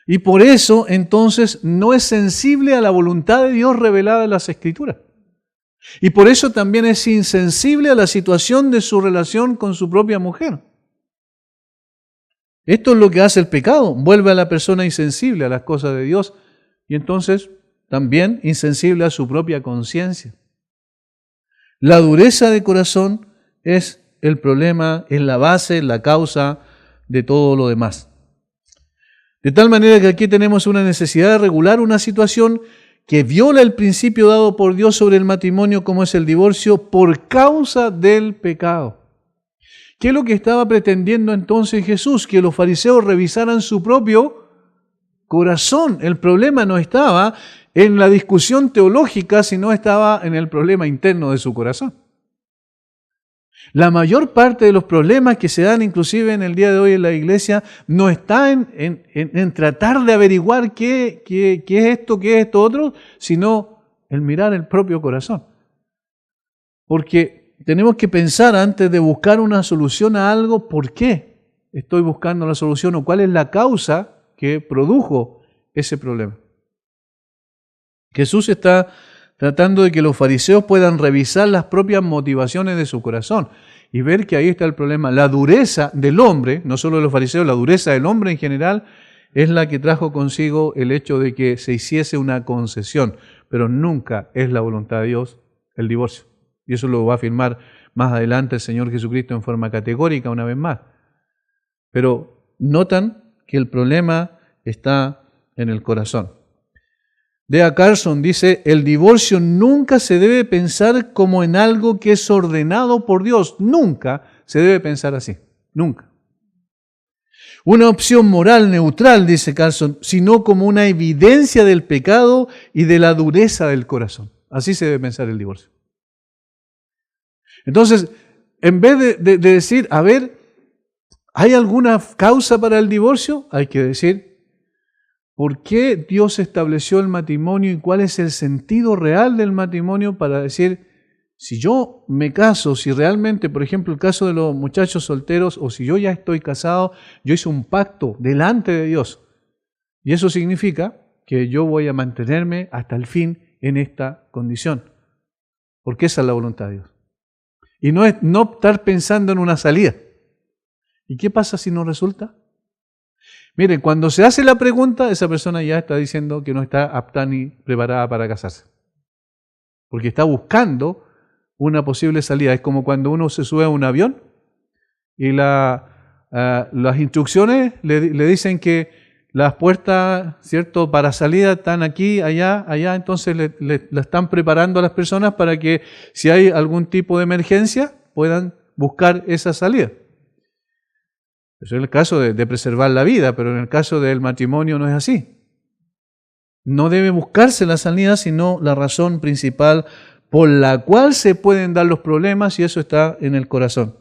Y por eso, entonces, no es sensible a la voluntad de Dios revelada en las Escrituras. Y por eso también es insensible a la situación de su relación con su propia mujer. Esto es lo que hace el pecado, vuelve a la persona insensible a las cosas de Dios y entonces también insensible a su propia conciencia. La dureza de corazón es el problema, es la base, la causa de todo lo demás. De tal manera que aquí tenemos una necesidad de regular una situación que viola el principio dado por Dios sobre el matrimonio, como es el divorcio, por causa del pecado. ¿Qué es lo que estaba pretendiendo entonces Jesús? Que los fariseos revisaran su propio corazón. El problema no estaba en la discusión teológica, sino estaba en el problema interno de su corazón. La mayor parte de los problemas que se dan inclusive en el día de hoy en la iglesia no está en tratar de averiguar qué es esto otro, sino en mirar el propio corazón. Porque tenemos que pensar antes de buscar una solución a algo, ¿por qué estoy buscando la solución o cuál es la causa que produjo ese problema? Jesús está tratando de que los fariseos puedan revisar las propias motivaciones de su corazón y ver que ahí está el problema. La dureza del hombre, no solo de los fariseos, la dureza del hombre en general es la que trajo consigo el hecho de que se hiciese una concesión, pero nunca es la voluntad de Dios el divorcio. Y eso lo va a afirmar más adelante el Señor Jesucristo en forma categórica una vez más. Pero notan que el problema está en el corazón. D.A. Carson dice, el divorcio nunca se debe pensar como en algo que es ordenado por Dios. Nunca se debe pensar así. Nunca. Una opción moral neutral, dice Carson, sino como una evidencia del pecado y de la dureza del corazón. Así se debe pensar el divorcio. Entonces, en vez de decir, a ver, ¿Hay alguna causa para el divorcio? Hay que decir, ¿por qué Dios estableció el matrimonio y cuál es el sentido real del matrimonio para decir, si yo me caso, si realmente, por ejemplo, el caso de los muchachos solteros, o si yo ya estoy casado, yo hice un pacto delante de Dios. Y eso significa que yo voy a mantenerme hasta el fin en esta condición. Porque esa es la voluntad de Dios. Y no es no estar pensando en una salida. ¿Y qué pasa si no resulta? Miren, cuando se hace la pregunta, esa persona ya está diciendo que no está apta ni preparada para casarse. Porque está buscando una posible salida. Es como cuando uno se sube a un avión y las instrucciones le dicen que las puertas, ¿cierto?, para salida están aquí, allá, entonces la están preparando a las personas para que si hay algún tipo de emergencia puedan buscar esa salida. Eso es el caso de preservar la vida, pero en el caso del matrimonio no es así. No debe buscarse la salida, sino la razón principal por la cual se pueden dar los problemas, y eso está en el corazón.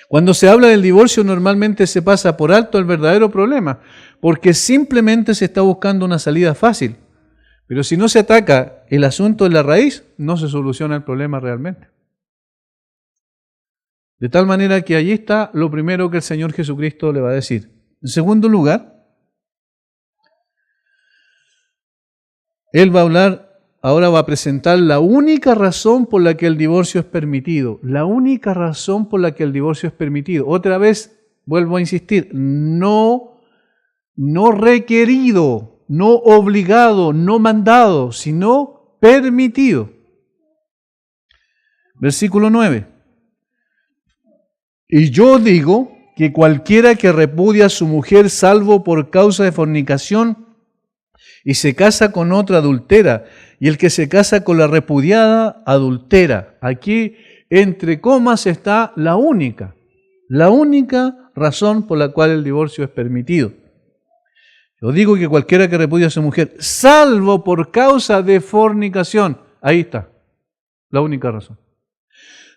Cuando se habla del divorcio, normalmente se pasa por alto el verdadero problema, porque simplemente se está buscando una salida fácil. Pero si no se ataca el asunto en la raíz, no se soluciona el problema realmente. De tal manera que allí está lo primero que el Señor Jesucristo le va a decir. En segundo lugar, Él va a hablar, ahora va a presentar la única razón por la que el divorcio es permitido. La única razón por la que el divorcio es permitido. Otra vez, vuelvo a insistir, no requerido, no obligado, no mandado, sino permitido. Versículo 9. Y yo digo que cualquiera que repudia a su mujer salvo por causa de fornicación y se casa con otra adultera, y el que se casa con la repudiada adultera. Aquí, entre comas, está la única razón por la cual el divorcio es permitido. Yo digo que cualquiera que repudia a su mujer, salvo por causa de fornicación, ahí está, la única razón.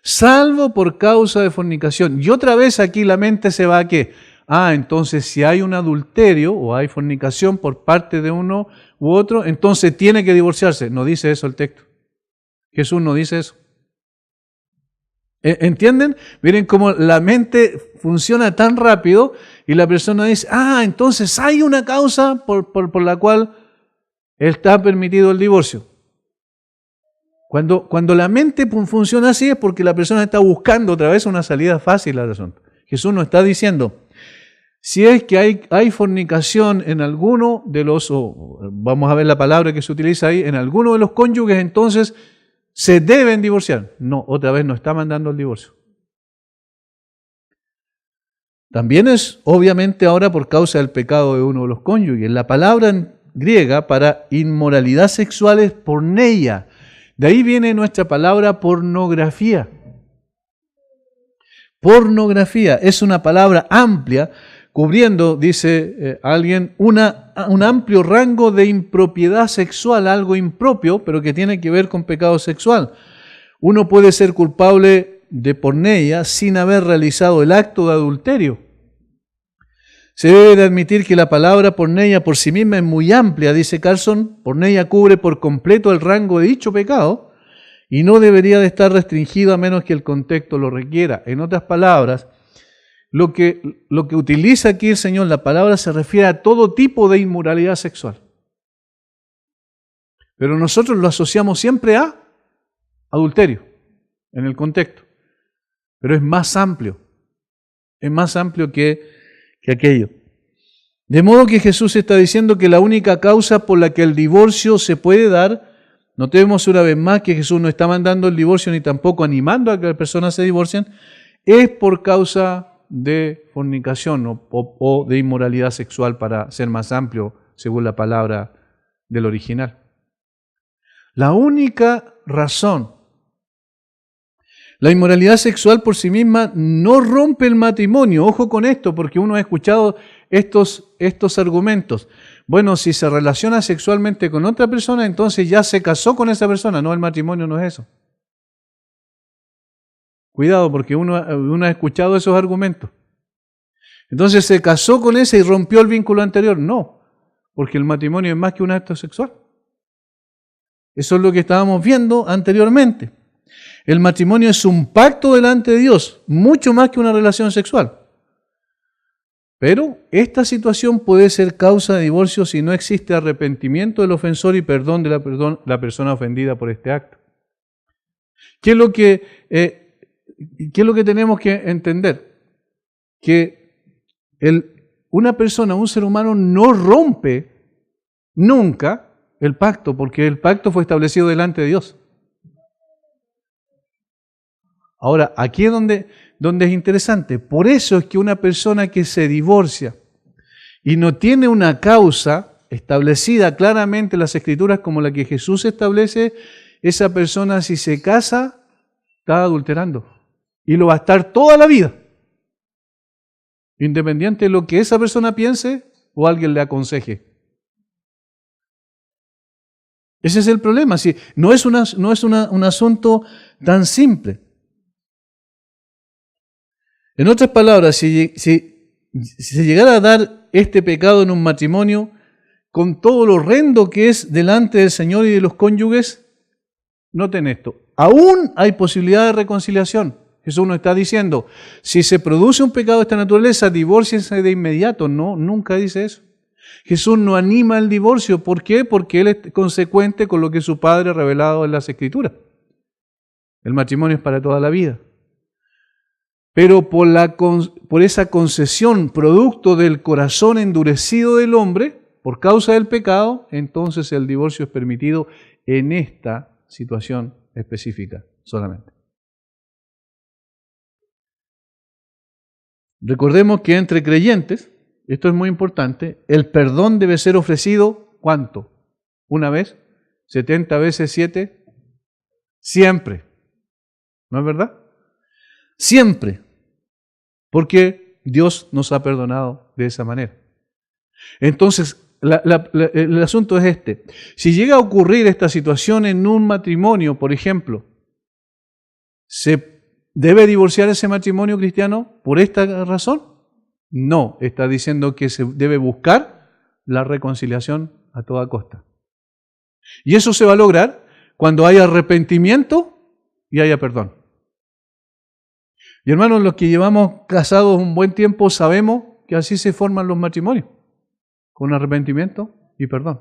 Salvo por causa de fornicación. Y otra vez aquí la mente se va a ¿qué? Entonces si hay un adulterio o hay fornicación por parte de uno u otro, entonces tiene que divorciarse. No dice eso el texto. Jesús no dice eso. ¿Entienden? Miren cómo la mente funciona tan rápido y la persona dice, entonces hay una causa por la cual está permitido el divorcio. Cuando la mente funciona así es porque la persona está buscando otra vez una salida fácil al asunto. Jesús nos está diciendo, si es que hay fornicación en alguno de los, vamos a ver la palabra que se utiliza ahí, en alguno de los cónyuges, entonces se deben divorciar. No, otra vez no está mandando el divorcio. También es obviamente ahora por causa del pecado de uno de los cónyuges. La palabra en griega para inmoralidad sexual es porneia. De ahí viene nuestra palabra pornografía. Pornografía es una palabra amplia, cubriendo, dice alguien, un amplio rango de impropiedad sexual, algo impropio, pero que tiene que ver con pecado sexual. Uno puede ser culpable de porneia sin haber realizado el acto de adulterio. Se debe de admitir que la palabra porneia por sí misma es muy amplia, dice Carlson. Porneia cubre por completo el rango de dicho pecado y no debería de estar restringido a menos que el contexto lo requiera. En otras palabras, lo que utiliza aquí el Señor, la palabra se refiere a todo tipo de inmoralidad sexual. Pero nosotros lo asociamos siempre a adulterio, en el contexto. Pero es más amplio que aquello. De modo que Jesús está diciendo que la única causa por la que el divorcio se puede dar, notemos una vez más que Jesús no está mandando el divorcio ni tampoco animando a que las personas se divorcien, es por causa de fornicación o de inmoralidad sexual, para ser más amplio según la palabra del original. La única razón. La inmoralidad sexual por sí misma no rompe el matrimonio. Ojo con esto, porque uno ha escuchado estos argumentos. Bueno, si se relaciona sexualmente con otra persona, entonces ya se casó con esa persona. No, el matrimonio no es eso. Cuidado, porque uno ha escuchado esos argumentos. Entonces, ¿se casó con ese y rompió el vínculo anterior? No, porque el matrimonio es más que un acto sexual. Eso es lo que estábamos viendo anteriormente. El matrimonio es un pacto delante de Dios, mucho más que una relación sexual. Pero esta situación puede ser causa de divorcio si no existe arrepentimiento del ofensor y perdón de la persona ofendida por este acto. ¿Qué es lo que tenemos que entender? Que una persona, un ser humano, no rompe nunca el pacto, porque el pacto fue establecido delante de Dios. Ahora, aquí es donde es interesante. Por eso es que una persona que se divorcia y no tiene una causa establecida claramente en las Escrituras como la que Jesús establece, esa persona, si se casa, está adulterando. Y lo va a estar toda la vida, independiente de lo que esa persona piense o alguien le aconseje. Ese es el problema. Sí, no es un asunto tan simple. En otras palabras, si se llegara a dar este pecado en un matrimonio, con todo lo horrendo que es delante del Señor y de los cónyuges, noten esto, aún hay posibilidad de reconciliación. Jesús nos está diciendo, si se produce un pecado de esta naturaleza, divórciense de inmediato. No, nunca dice eso. Jesús no anima el divorcio. ¿Por qué? Porque Él es consecuente con lo que su Padre ha revelado en las Escrituras. El matrimonio es para toda la vida. Pero por esa concesión, producto del corazón endurecido del hombre, por causa del pecado, entonces el divorcio es permitido en esta situación específica solamente. Recordemos que entre creyentes, esto es muy importante, el perdón debe ser ofrecido, ¿cuánto? ¿Una vez? ¿70 veces 7? Siempre. ¿No es verdad? Siempre. Porque Dios nos ha perdonado de esa manera. Entonces, el asunto es este. Si llega a ocurrir esta situación en un matrimonio, por ejemplo, ¿se debe divorciar ese matrimonio cristiano por esta razón? No, está diciendo que se debe buscar la reconciliación a toda costa. Y eso se va a lograr cuando haya arrepentimiento y haya perdón. Y hermanos, los que llevamos casados un buen tiempo sabemos que así se forman los matrimonios, con arrepentimiento y perdón.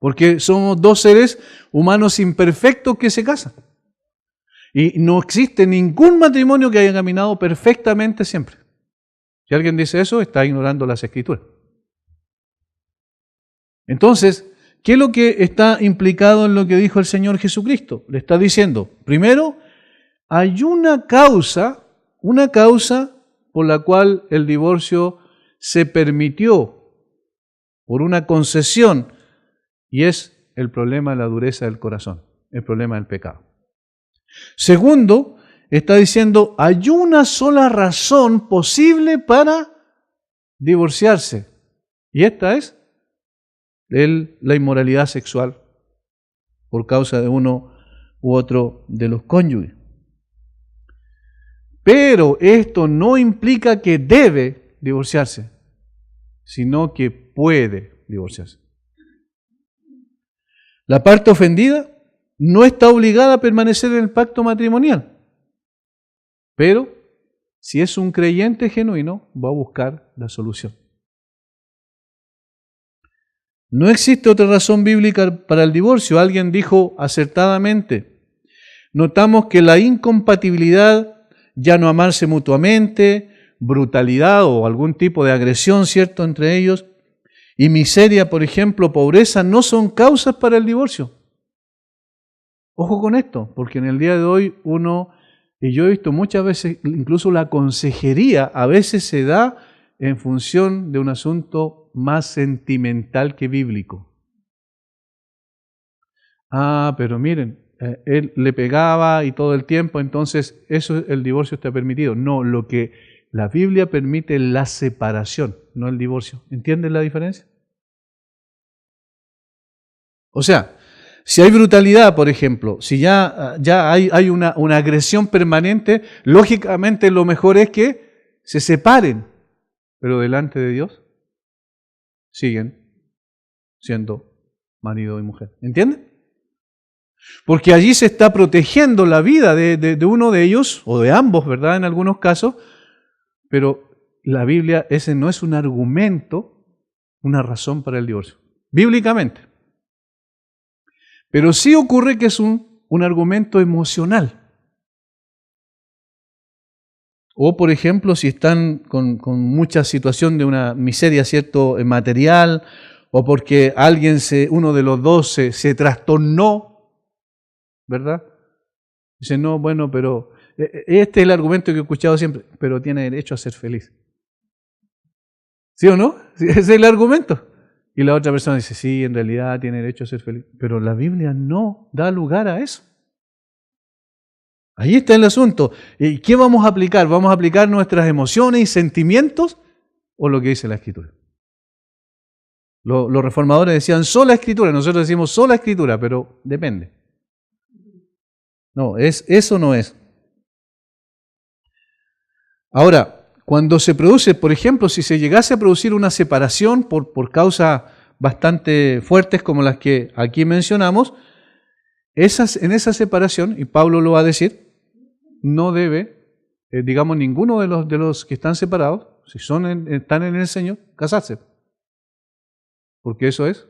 Porque somos dos seres humanos imperfectos que se casan. Y no existe ningún matrimonio que haya caminado perfectamente siempre. Si alguien dice eso, está ignorando las Escrituras. Entonces, ¿qué es lo que está implicado en lo que dijo el Señor Jesucristo? Le está diciendo, primero, hay una causa por la cual el divorcio se permitió por una concesión, y es el problema de la dureza del corazón, el problema del pecado. Segundo, está diciendo, hay una sola razón posible para divorciarse, y esta es la inmoralidad sexual por causa de uno u otro de los cónyuges. Pero esto no implica que debe divorciarse, sino que puede divorciarse. La parte ofendida no está obligada a permanecer en el pacto matrimonial, pero si es un creyente genuino, va a buscar la solución. No existe otra razón bíblica para el divorcio. Alguien dijo acertadamente, notamos que la incompatibilidad, ya no amarse mutuamente, brutalidad o algún tipo de agresión, ¿cierto?, entre ellos, y miseria, por ejemplo, pobreza, no son causas para el divorcio. Ojo con esto, porque en el día de hoy y yo he visto muchas veces, incluso la consejería a veces se da en función de un asunto más sentimental que bíblico. Pero miren, él le pegaba y todo el tiempo, entonces el divorcio está permitido. No, lo que la Biblia permite es la separación, no el divorcio. ¿Entienden la diferencia? O sea, si hay brutalidad, por ejemplo, si ya hay una agresión permanente, lógicamente lo mejor es que se separen, pero delante de Dios siguen siendo marido y mujer. ¿Entienden? Porque allí se está protegiendo la vida de uno de ellos, o de ambos, ¿verdad? En algunos casos, pero la Biblia, ese no es un argumento, una razón para el divorcio, bíblicamente. Pero sí ocurre que es un argumento emocional. O, por ejemplo, si están con mucha situación de una miseria, ¿cierto?, material, o porque uno de los dos se trastornó, ¿verdad? Dice, no, bueno, pero este es el argumento que he escuchado siempre, pero tiene derecho a ser feliz. ¿Sí o no? Ese es el argumento. Y la otra persona dice, sí, en realidad tiene derecho a ser feliz. Pero la Biblia no da lugar a eso. Ahí está el asunto. ¿Y qué vamos a aplicar? ¿Vamos a aplicar nuestras emociones y sentimientos o lo que dice la Escritura? Los reformadores decían sola Escritura, nosotros decimos sola Escritura, pero depende. No, eso no es. Ahora, cuando se produce, por ejemplo, si se llegase a producir una separación por causas bastante fuertes como las que aquí mencionamos, en esa separación, y Pablo lo va a decir, no debe, digamos, ninguno de los que están separados, si están en el Señor, casarse. Porque eso es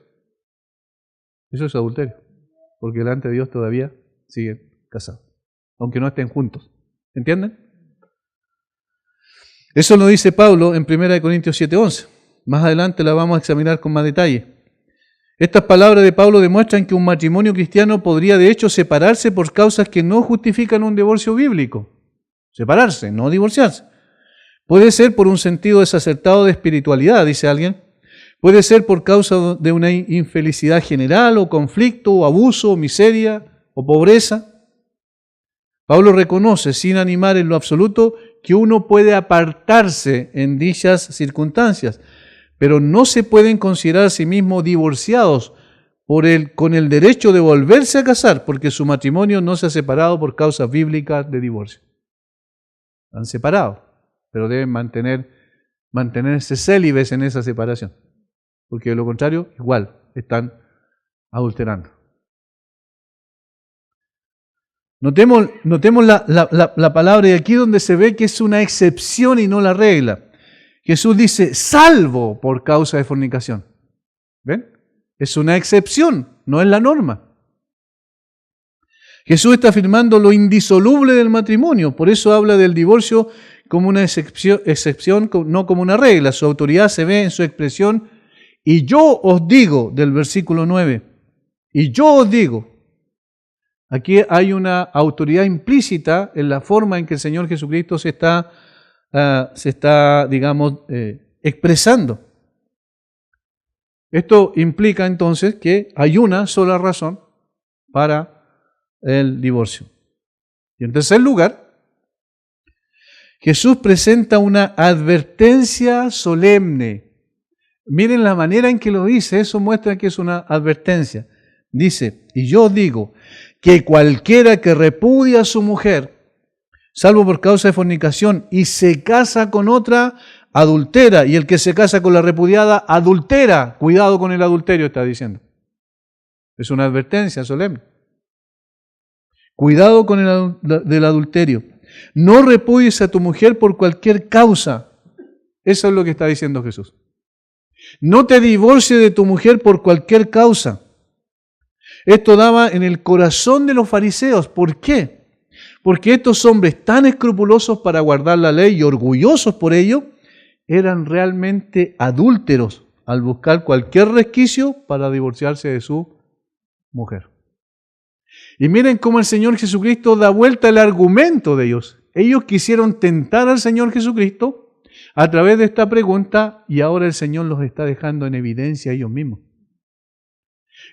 adulterio. Porque delante de Dios todavía siguen casados, aunque no estén juntos. ¿Entienden? Eso lo dice Pablo en 1 Corintios 7:11. Más adelante la vamos a examinar con más detalle. Estas palabras de Pablo demuestran que un matrimonio cristiano podría de hecho separarse por causas que no justifican un divorcio bíblico. Separarse, no divorciarse. Puede ser por un sentido desacertado de espiritualidad, dice alguien. Puede ser por causa de una infelicidad general, o conflicto, o abuso, o miseria, o pobreza. Pablo reconoce, sin animar en lo absoluto, que uno puede apartarse en dichas circunstancias, pero no se pueden considerar a sí mismos divorciados con el derecho de volverse a casar, porque su matrimonio no se ha separado por causas bíblicas de divorcio. Han separado, pero deben mantenerse célibes en esa separación, porque de lo contrario, igual, están adulterando. Notemos la palabra y aquí donde se ve que es una excepción y no la regla. Jesús dice, salvo por causa de fornicación. ¿Ven? Es una excepción, no es la norma. Jesús está afirmando lo indisoluble del matrimonio, por eso habla del divorcio como una excepción, no como una regla. Su autoridad se ve en su expresión, y yo os digo, del versículo 9, y yo os digo. Aquí hay una autoridad implícita en la forma en que el Señor Jesucristo se está expresando. Esto implica entonces que hay una sola razón para el divorcio. Y en tercer lugar, Jesús presenta una advertencia solemne. Miren la manera en que lo dice, eso muestra que es una advertencia. Dice, y yo digo que cualquiera que repudia a su mujer, salvo por causa de fornicación, y se casa con otra, adultera, y el que se casa con la repudiada, adultera. Cuidado con el adulterio, está diciendo. Es una advertencia solemne. Cuidado con del adulterio. No repudies a tu mujer por cualquier causa. Eso es lo que está diciendo Jesús. No te divorcies de tu mujer por cualquier causa. Esto daba en el corazón de los fariseos. ¿Por qué? Porque estos hombres tan escrupulosos para guardar la ley y orgullosos por ello, eran realmente adúlteros al buscar cualquier resquicio para divorciarse de su mujer. Y miren cómo el Señor Jesucristo da vuelta el argumento de ellos. Ellos quisieron tentar al Señor Jesucristo a través de esta pregunta y ahora el Señor los está dejando en evidencia a ellos mismos.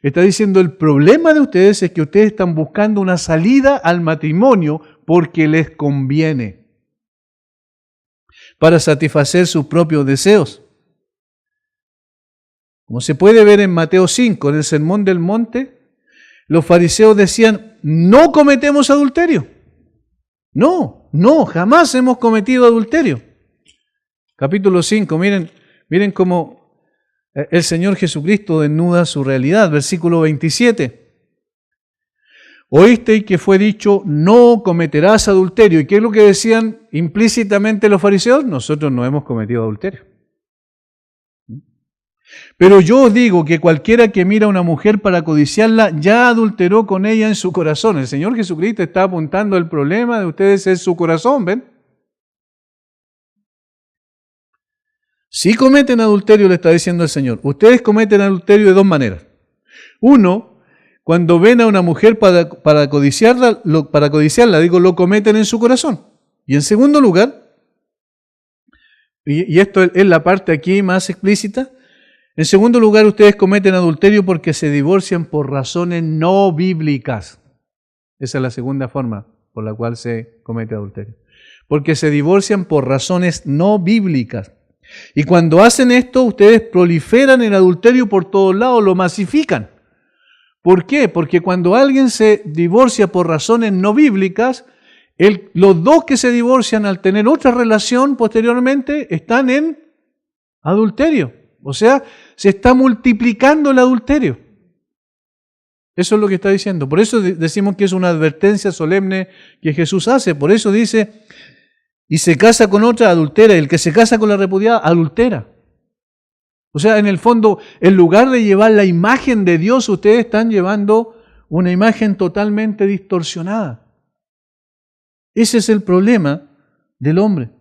Está diciendo, el problema de ustedes es que ustedes están buscando una salida al matrimonio porque les conviene, para satisfacer sus propios deseos. Como se puede ver en Mateo 5, en el Sermón del Monte, los fariseos decían, no cometemos adulterio. No, jamás hemos cometido adulterio. Capítulo 5, miren cómo el Señor Jesucristo desnuda su realidad. Versículo 27. Oísteis que fue dicho, no cometerás adulterio. ¿Y qué es lo que decían implícitamente los fariseos? Nosotros no hemos cometido adulterio. Pero yo os digo que cualquiera que mira a una mujer para codiciarla, ya adulteró con ella en su corazón. El Señor Jesucristo está apuntando el problema de ustedes es su corazón, ¿ven? Si cometen adulterio, le está diciendo el Señor. Ustedes cometen adulterio de dos maneras. Uno, cuando ven a una mujer para codiciarla, lo cometen en su corazón. Y en segundo lugar, y esto es la parte aquí más explícita, en segundo lugar, ustedes cometen adulterio porque se divorcian por razones no bíblicas. Esa es la segunda forma por la cual se comete adulterio. Porque se divorcian por razones no bíblicas. Y cuando hacen esto, ustedes proliferan el adulterio por todos lados, lo masifican. ¿Por qué? Porque cuando alguien se divorcia por razones no bíblicas, los dos que se divorcian al tener otra relación posteriormente están en adulterio. O sea, se está multiplicando el adulterio. Eso es lo que está diciendo. Por eso decimos que es una advertencia solemne que Jesús hace. Por eso dice, y se casa con otra, adultera. Y el que se casa con la repudiada, adultera. O sea, en el fondo, en lugar de llevar la imagen de Dios, ustedes están llevando una imagen totalmente distorsionada. Ese es el problema del hombre.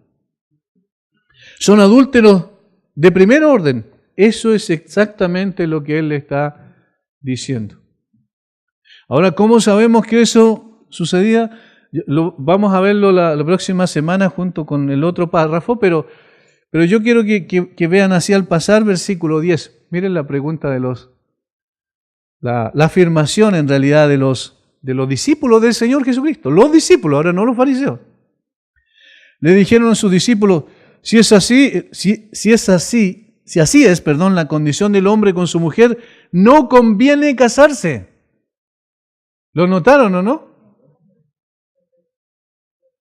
Son adúlteros de primer orden. Eso es exactamente lo que él le está diciendo. Ahora, ¿cómo sabemos que eso sucedía? Vamos a verlo la próxima semana junto con el otro párrafo, pero yo quiero que vean así al pasar versículo 10. Miren la pregunta de la afirmación en realidad de los discípulos del Señor Jesucristo. Los discípulos, ahora no los fariseos. Le dijeron a sus discípulos, si así es, la condición del hombre con su mujer, no conviene casarse. ¿Lo notaron o no?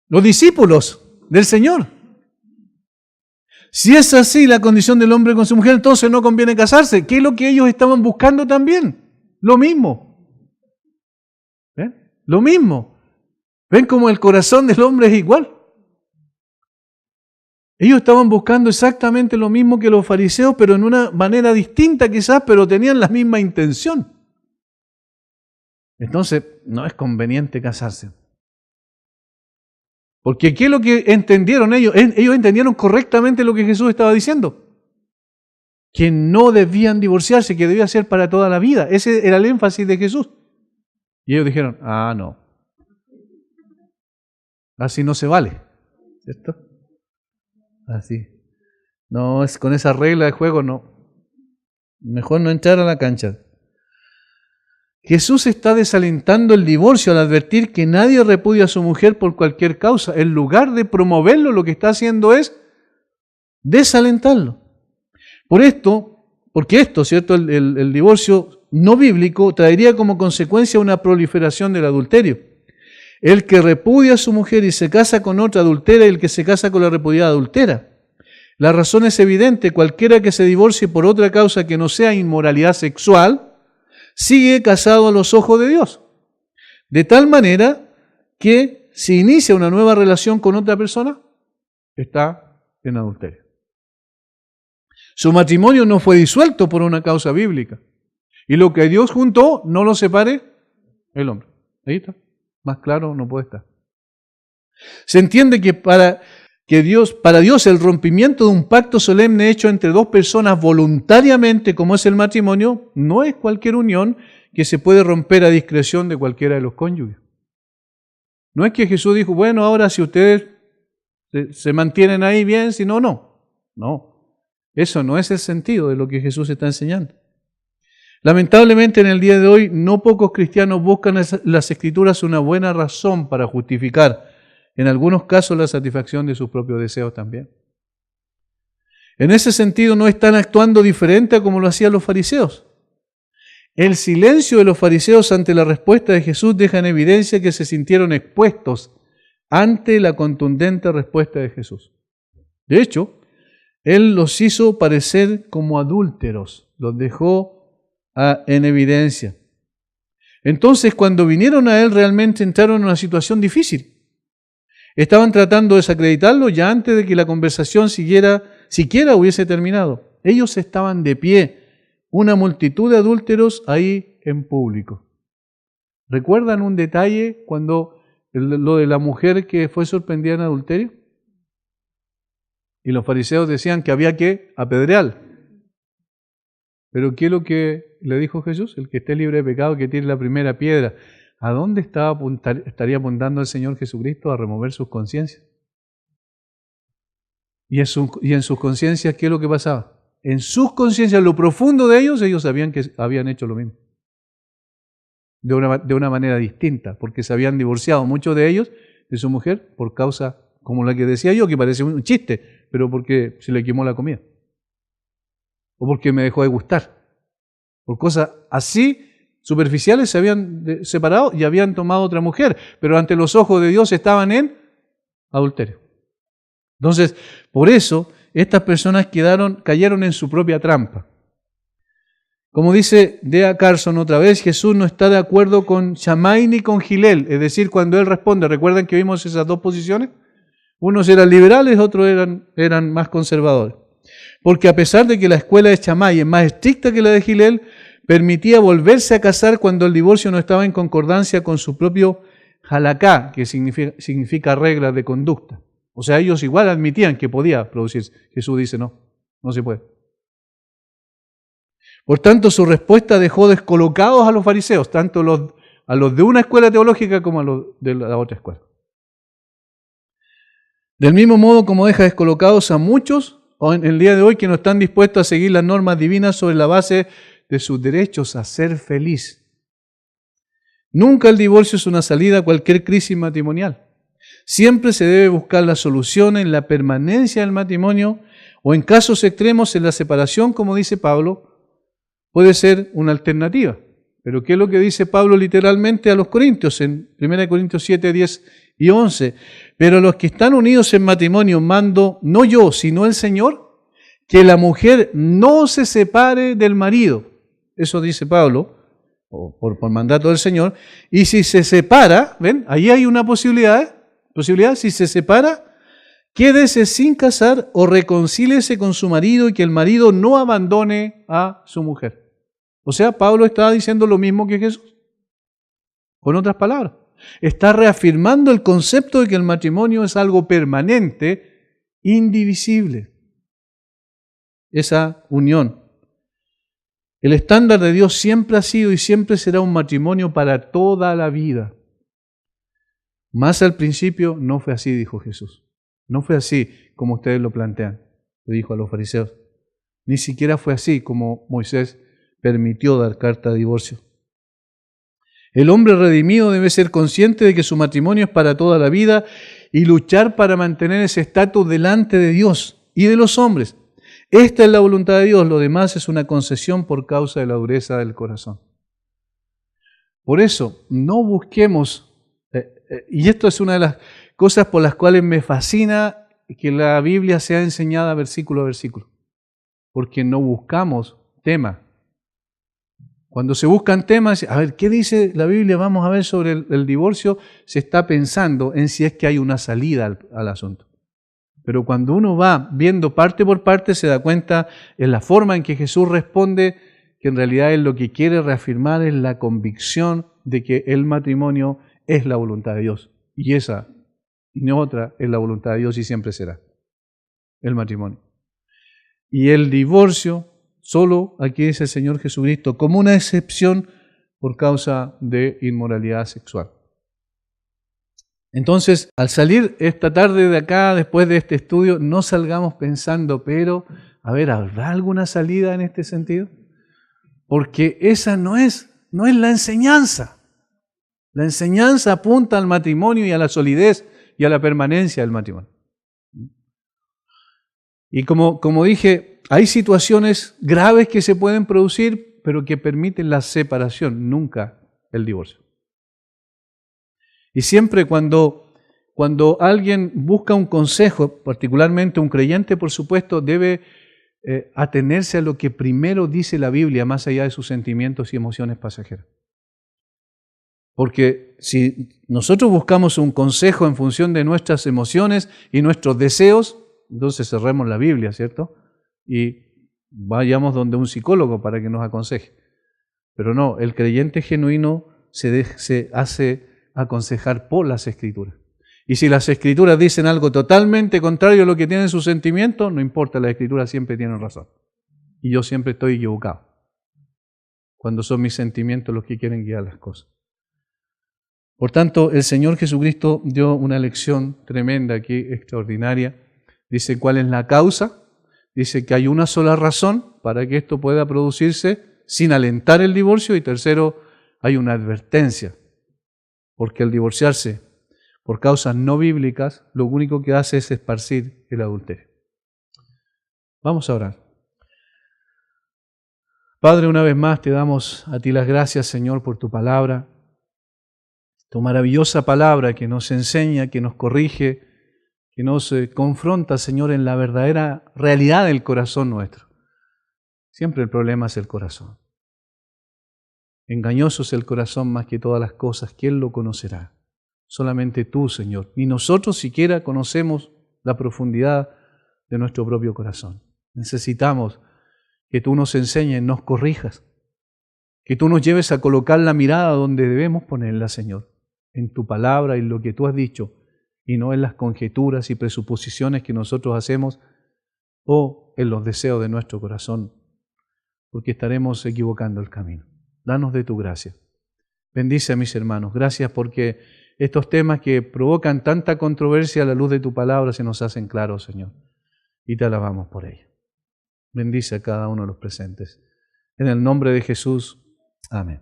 Los discípulos del Señor. Si es así la condición del hombre con su mujer, entonces no conviene casarse. ¿Qué es lo que ellos estaban buscando también? Lo mismo. ¿Ven? Lo mismo. ¿Ven cómo el corazón del hombre es igual? Ellos estaban buscando exactamente lo mismo que los fariseos, pero en una manera distinta quizás, pero tenían la misma intención. Entonces, no es conveniente casarse. Porque ¿qué es lo que entendieron ellos? Ellos entendieron correctamente lo que Jesús estaba diciendo. Que no debían divorciarse, que debía ser para toda la vida. Ese era el énfasis de Jesús. Y ellos dijeron, no. Así no se vale. ¿Cierto? Así. No, es con esa regla de juego, no. Mejor no entrar a la cancha. Jesús está desalentando el divorcio al advertir que nadie repudia a su mujer por cualquier causa. En lugar de promoverlo, lo que está haciendo es desalentarlo. Porque esto, ¿cierto? El divorcio no bíblico traería como consecuencia una proliferación del adulterio. El que repudia a su mujer y se casa con otra adultera, y el que se casa con la repudiada adultera. La razón es evidente: cualquiera que se divorcie por otra causa que no sea inmoralidad sexual, sigue casado a los ojos de Dios. De tal manera que si inicia una nueva relación con otra persona, está en adulterio. Su matrimonio no fue disuelto por una causa bíblica. Y lo que Dios juntó, no lo separe el hombre. Ahí está. Más claro no puede estar. Se entiende que para Dios el rompimiento de un pacto solemne hecho entre dos personas voluntariamente, como es el matrimonio, no es cualquier unión que se puede romper a discreción de cualquiera de los cónyuges. No es que Jesús dijo, bueno, ahora si ustedes se mantienen ahí bien, si no, no. No, eso no es el sentido de lo que Jesús está enseñando. Lamentablemente en el día de hoy no pocos cristianos buscan en las Escrituras una buena razón para justificar, en algunos casos, la satisfacción de sus propios deseos también. En ese sentido no están actuando diferente a como lo hacían los fariseos. El silencio de los fariseos ante la respuesta de Jesús deja en evidencia que se sintieron expuestos ante la contundente respuesta de Jesús. De hecho, Él los hizo parecer como adúlteros, los dejó en evidencia. Entonces, cuando vinieron a Él, realmente entraron en una situación difícil. Estaban tratando de desacreditarlo ya antes de que la conversación siquiera hubiese terminado. Ellos estaban de pie, una multitud de adúlteros ahí en público. ¿Recuerdan un detalle cuando lo de la mujer que fue sorprendida en adulterio? Y los fariseos decían que había que apedrear. Pero ¿qué es lo que le dijo Jesús? El que esté libre de pecado, que tire la primera piedra. ¿A dónde estaría apuntando el Señor Jesucristo? A remover sus conciencias. Y en sus conciencias, ¿qué es lo que pasaba? En sus conciencias, en lo profundo de ellos sabían que habían hecho lo mismo. De una manera distinta, porque se habían divorciado muchos de ellos de su mujer por causa, como la que decía yo, que parece un chiste, pero porque se le quemó la comida. O porque me dejó de gustar. Por cosas así superficiales se habían separado y habían tomado otra mujer, pero ante los ojos de Dios estaban en adulterio. Entonces, por eso, estas personas cayeron en su propia trampa. Como dice D.A. Carson otra vez, Jesús no está de acuerdo con Shammai ni con Hillel, es decir, cuando Él responde, ¿recuerdan que vimos esas dos posiciones? Unos eran liberales, otros eran más conservadores. Porque a pesar de que la escuela de Shammai es más estricta que la de Hillel, permitía volverse a casar cuando el divorcio no estaba en concordancia con su propio halaká, que significa reglas de conducta. O sea, ellos igual admitían que podía producirse. Jesús dice, no se puede. Por tanto, su respuesta dejó descolocados a los fariseos, tanto a los de una escuela teológica como a los de la otra escuela. Del mismo modo como deja descolocados a muchos en el día de hoy que no están dispuestos a seguir las normas divinas sobre la base de sus derechos a ser feliz. Nunca el divorcio es una salida a cualquier crisis matrimonial. Siempre se debe buscar la solución en la permanencia del matrimonio o en casos extremos en la separación, como dice Pablo, puede ser una alternativa. Pero ¿qué es lo que dice Pablo literalmente a los corintios en 1 Corintios 7, 10 y 11? Pero los que están unidos en matrimonio mando, no yo, sino el Señor, que la mujer no se separe del marido. Eso dice Pablo, por mandato del Señor. Y si se separa, ¿ven? Ahí hay una posibilidad, si se separa, quédese sin casar o reconcíliese con su marido y que el marido no abandone a su mujer. O sea, Pablo está diciendo lo mismo que Jesús. Con otras palabras, está reafirmando el concepto de que el matrimonio es algo permanente, indivisible. Esa unión. El estándar de Dios siempre ha sido y siempre será un matrimonio para toda la vida. Más al principio no fue así, dijo Jesús. No fue así como ustedes lo plantean, le dijo a los fariseos. Ni siquiera fue así como Moisés permitió dar carta de divorcio. El hombre redimido debe ser consciente de que su matrimonio es para toda la vida y luchar para mantener ese estatus delante de Dios y de los hombres. Esta es la voluntad de Dios, lo demás es una concesión por causa de la dureza del corazón. Por eso, no busquemos, y esto es una de las cosas por las cuales me fascina que la Biblia sea enseñada versículo a versículo, porque no buscamos temas. Cuando se buscan temas, a ver, ¿qué dice la Biblia? Vamos a ver sobre el divorcio. Se está pensando en si es que hay una salida al asunto. Pero cuando uno va viendo parte por parte, se da cuenta en la forma en que Jesús responde, que en realidad él lo que quiere reafirmar es la convicción de que el matrimonio es la voluntad de Dios. Y esa, y no otra, es la voluntad de Dios y siempre será el matrimonio. Y el divorcio, solo aquí dice el Señor Jesucristo, como una excepción por causa de inmoralidad sexual. Entonces, al salir esta tarde de acá, después de este estudio, no salgamos pensando, pero, a ver, ¿habrá alguna salida en este sentido? Porque esa no es la enseñanza. La enseñanza apunta al matrimonio y a la solidez y a la permanencia del matrimonio. Y como dije, hay situaciones graves que se pueden producir, pero que permiten la separación, nunca el divorcio. Y siempre cuando cuando alguien busca un consejo, particularmente un creyente, por supuesto, debe atenerse a lo que primero dice la Biblia, más allá de sus sentimientos y emociones pasajeras. Porque si nosotros buscamos un consejo en función de nuestras emociones y nuestros deseos, entonces cerremos la Biblia, ¿cierto? Y vayamos donde un psicólogo para que nos aconseje. Pero no, el creyente genuino se hace aconsejar por las Escrituras. Y si las Escrituras dicen algo totalmente contrario a lo que tienen sus sentimientos, no importa, las Escrituras siempre tienen razón. Y yo siempre estoy equivocado, cuando son mis sentimientos los que quieren guiar las cosas. Por tanto, el Señor Jesucristo dio una lección tremenda aquí, extraordinaria. Dice cuál es la causa. Dice que hay una sola razón para que esto pueda producirse sin alentar el divorcio. Y tercero, hay una advertencia. Porque al divorciarse por causas no bíblicas, lo único que hace es esparcir el adulterio. Vamos a orar. Padre, una vez más te damos a ti las gracias, Señor, por tu palabra. Tu maravillosa palabra que nos enseña, que nos corrige, que nos confronta, Señor, en la verdadera realidad del corazón nuestro. Siempre el problema es el corazón. Engañoso es el corazón más que todas las cosas. ¿Quién lo conocerá? Solamente tú, Señor. Ni nosotros siquiera conocemos la profundidad de nuestro propio corazón. Necesitamos que tú nos enseñes, nos corrijas, que tú nos lleves a colocar la mirada donde debemos ponerla, Señor, en tu palabra y en lo que tú has dicho, y no en las conjeturas y presuposiciones que nosotros hacemos o en los deseos de nuestro corazón, porque estaremos equivocando el camino. Danos de tu gracia. Bendice a mis hermanos. Gracias porque estos temas que provocan tanta controversia a la luz de tu palabra se nos hacen claros, Señor, y te alabamos por ello. Bendice a cada uno de los presentes. En el nombre de Jesús. Amén.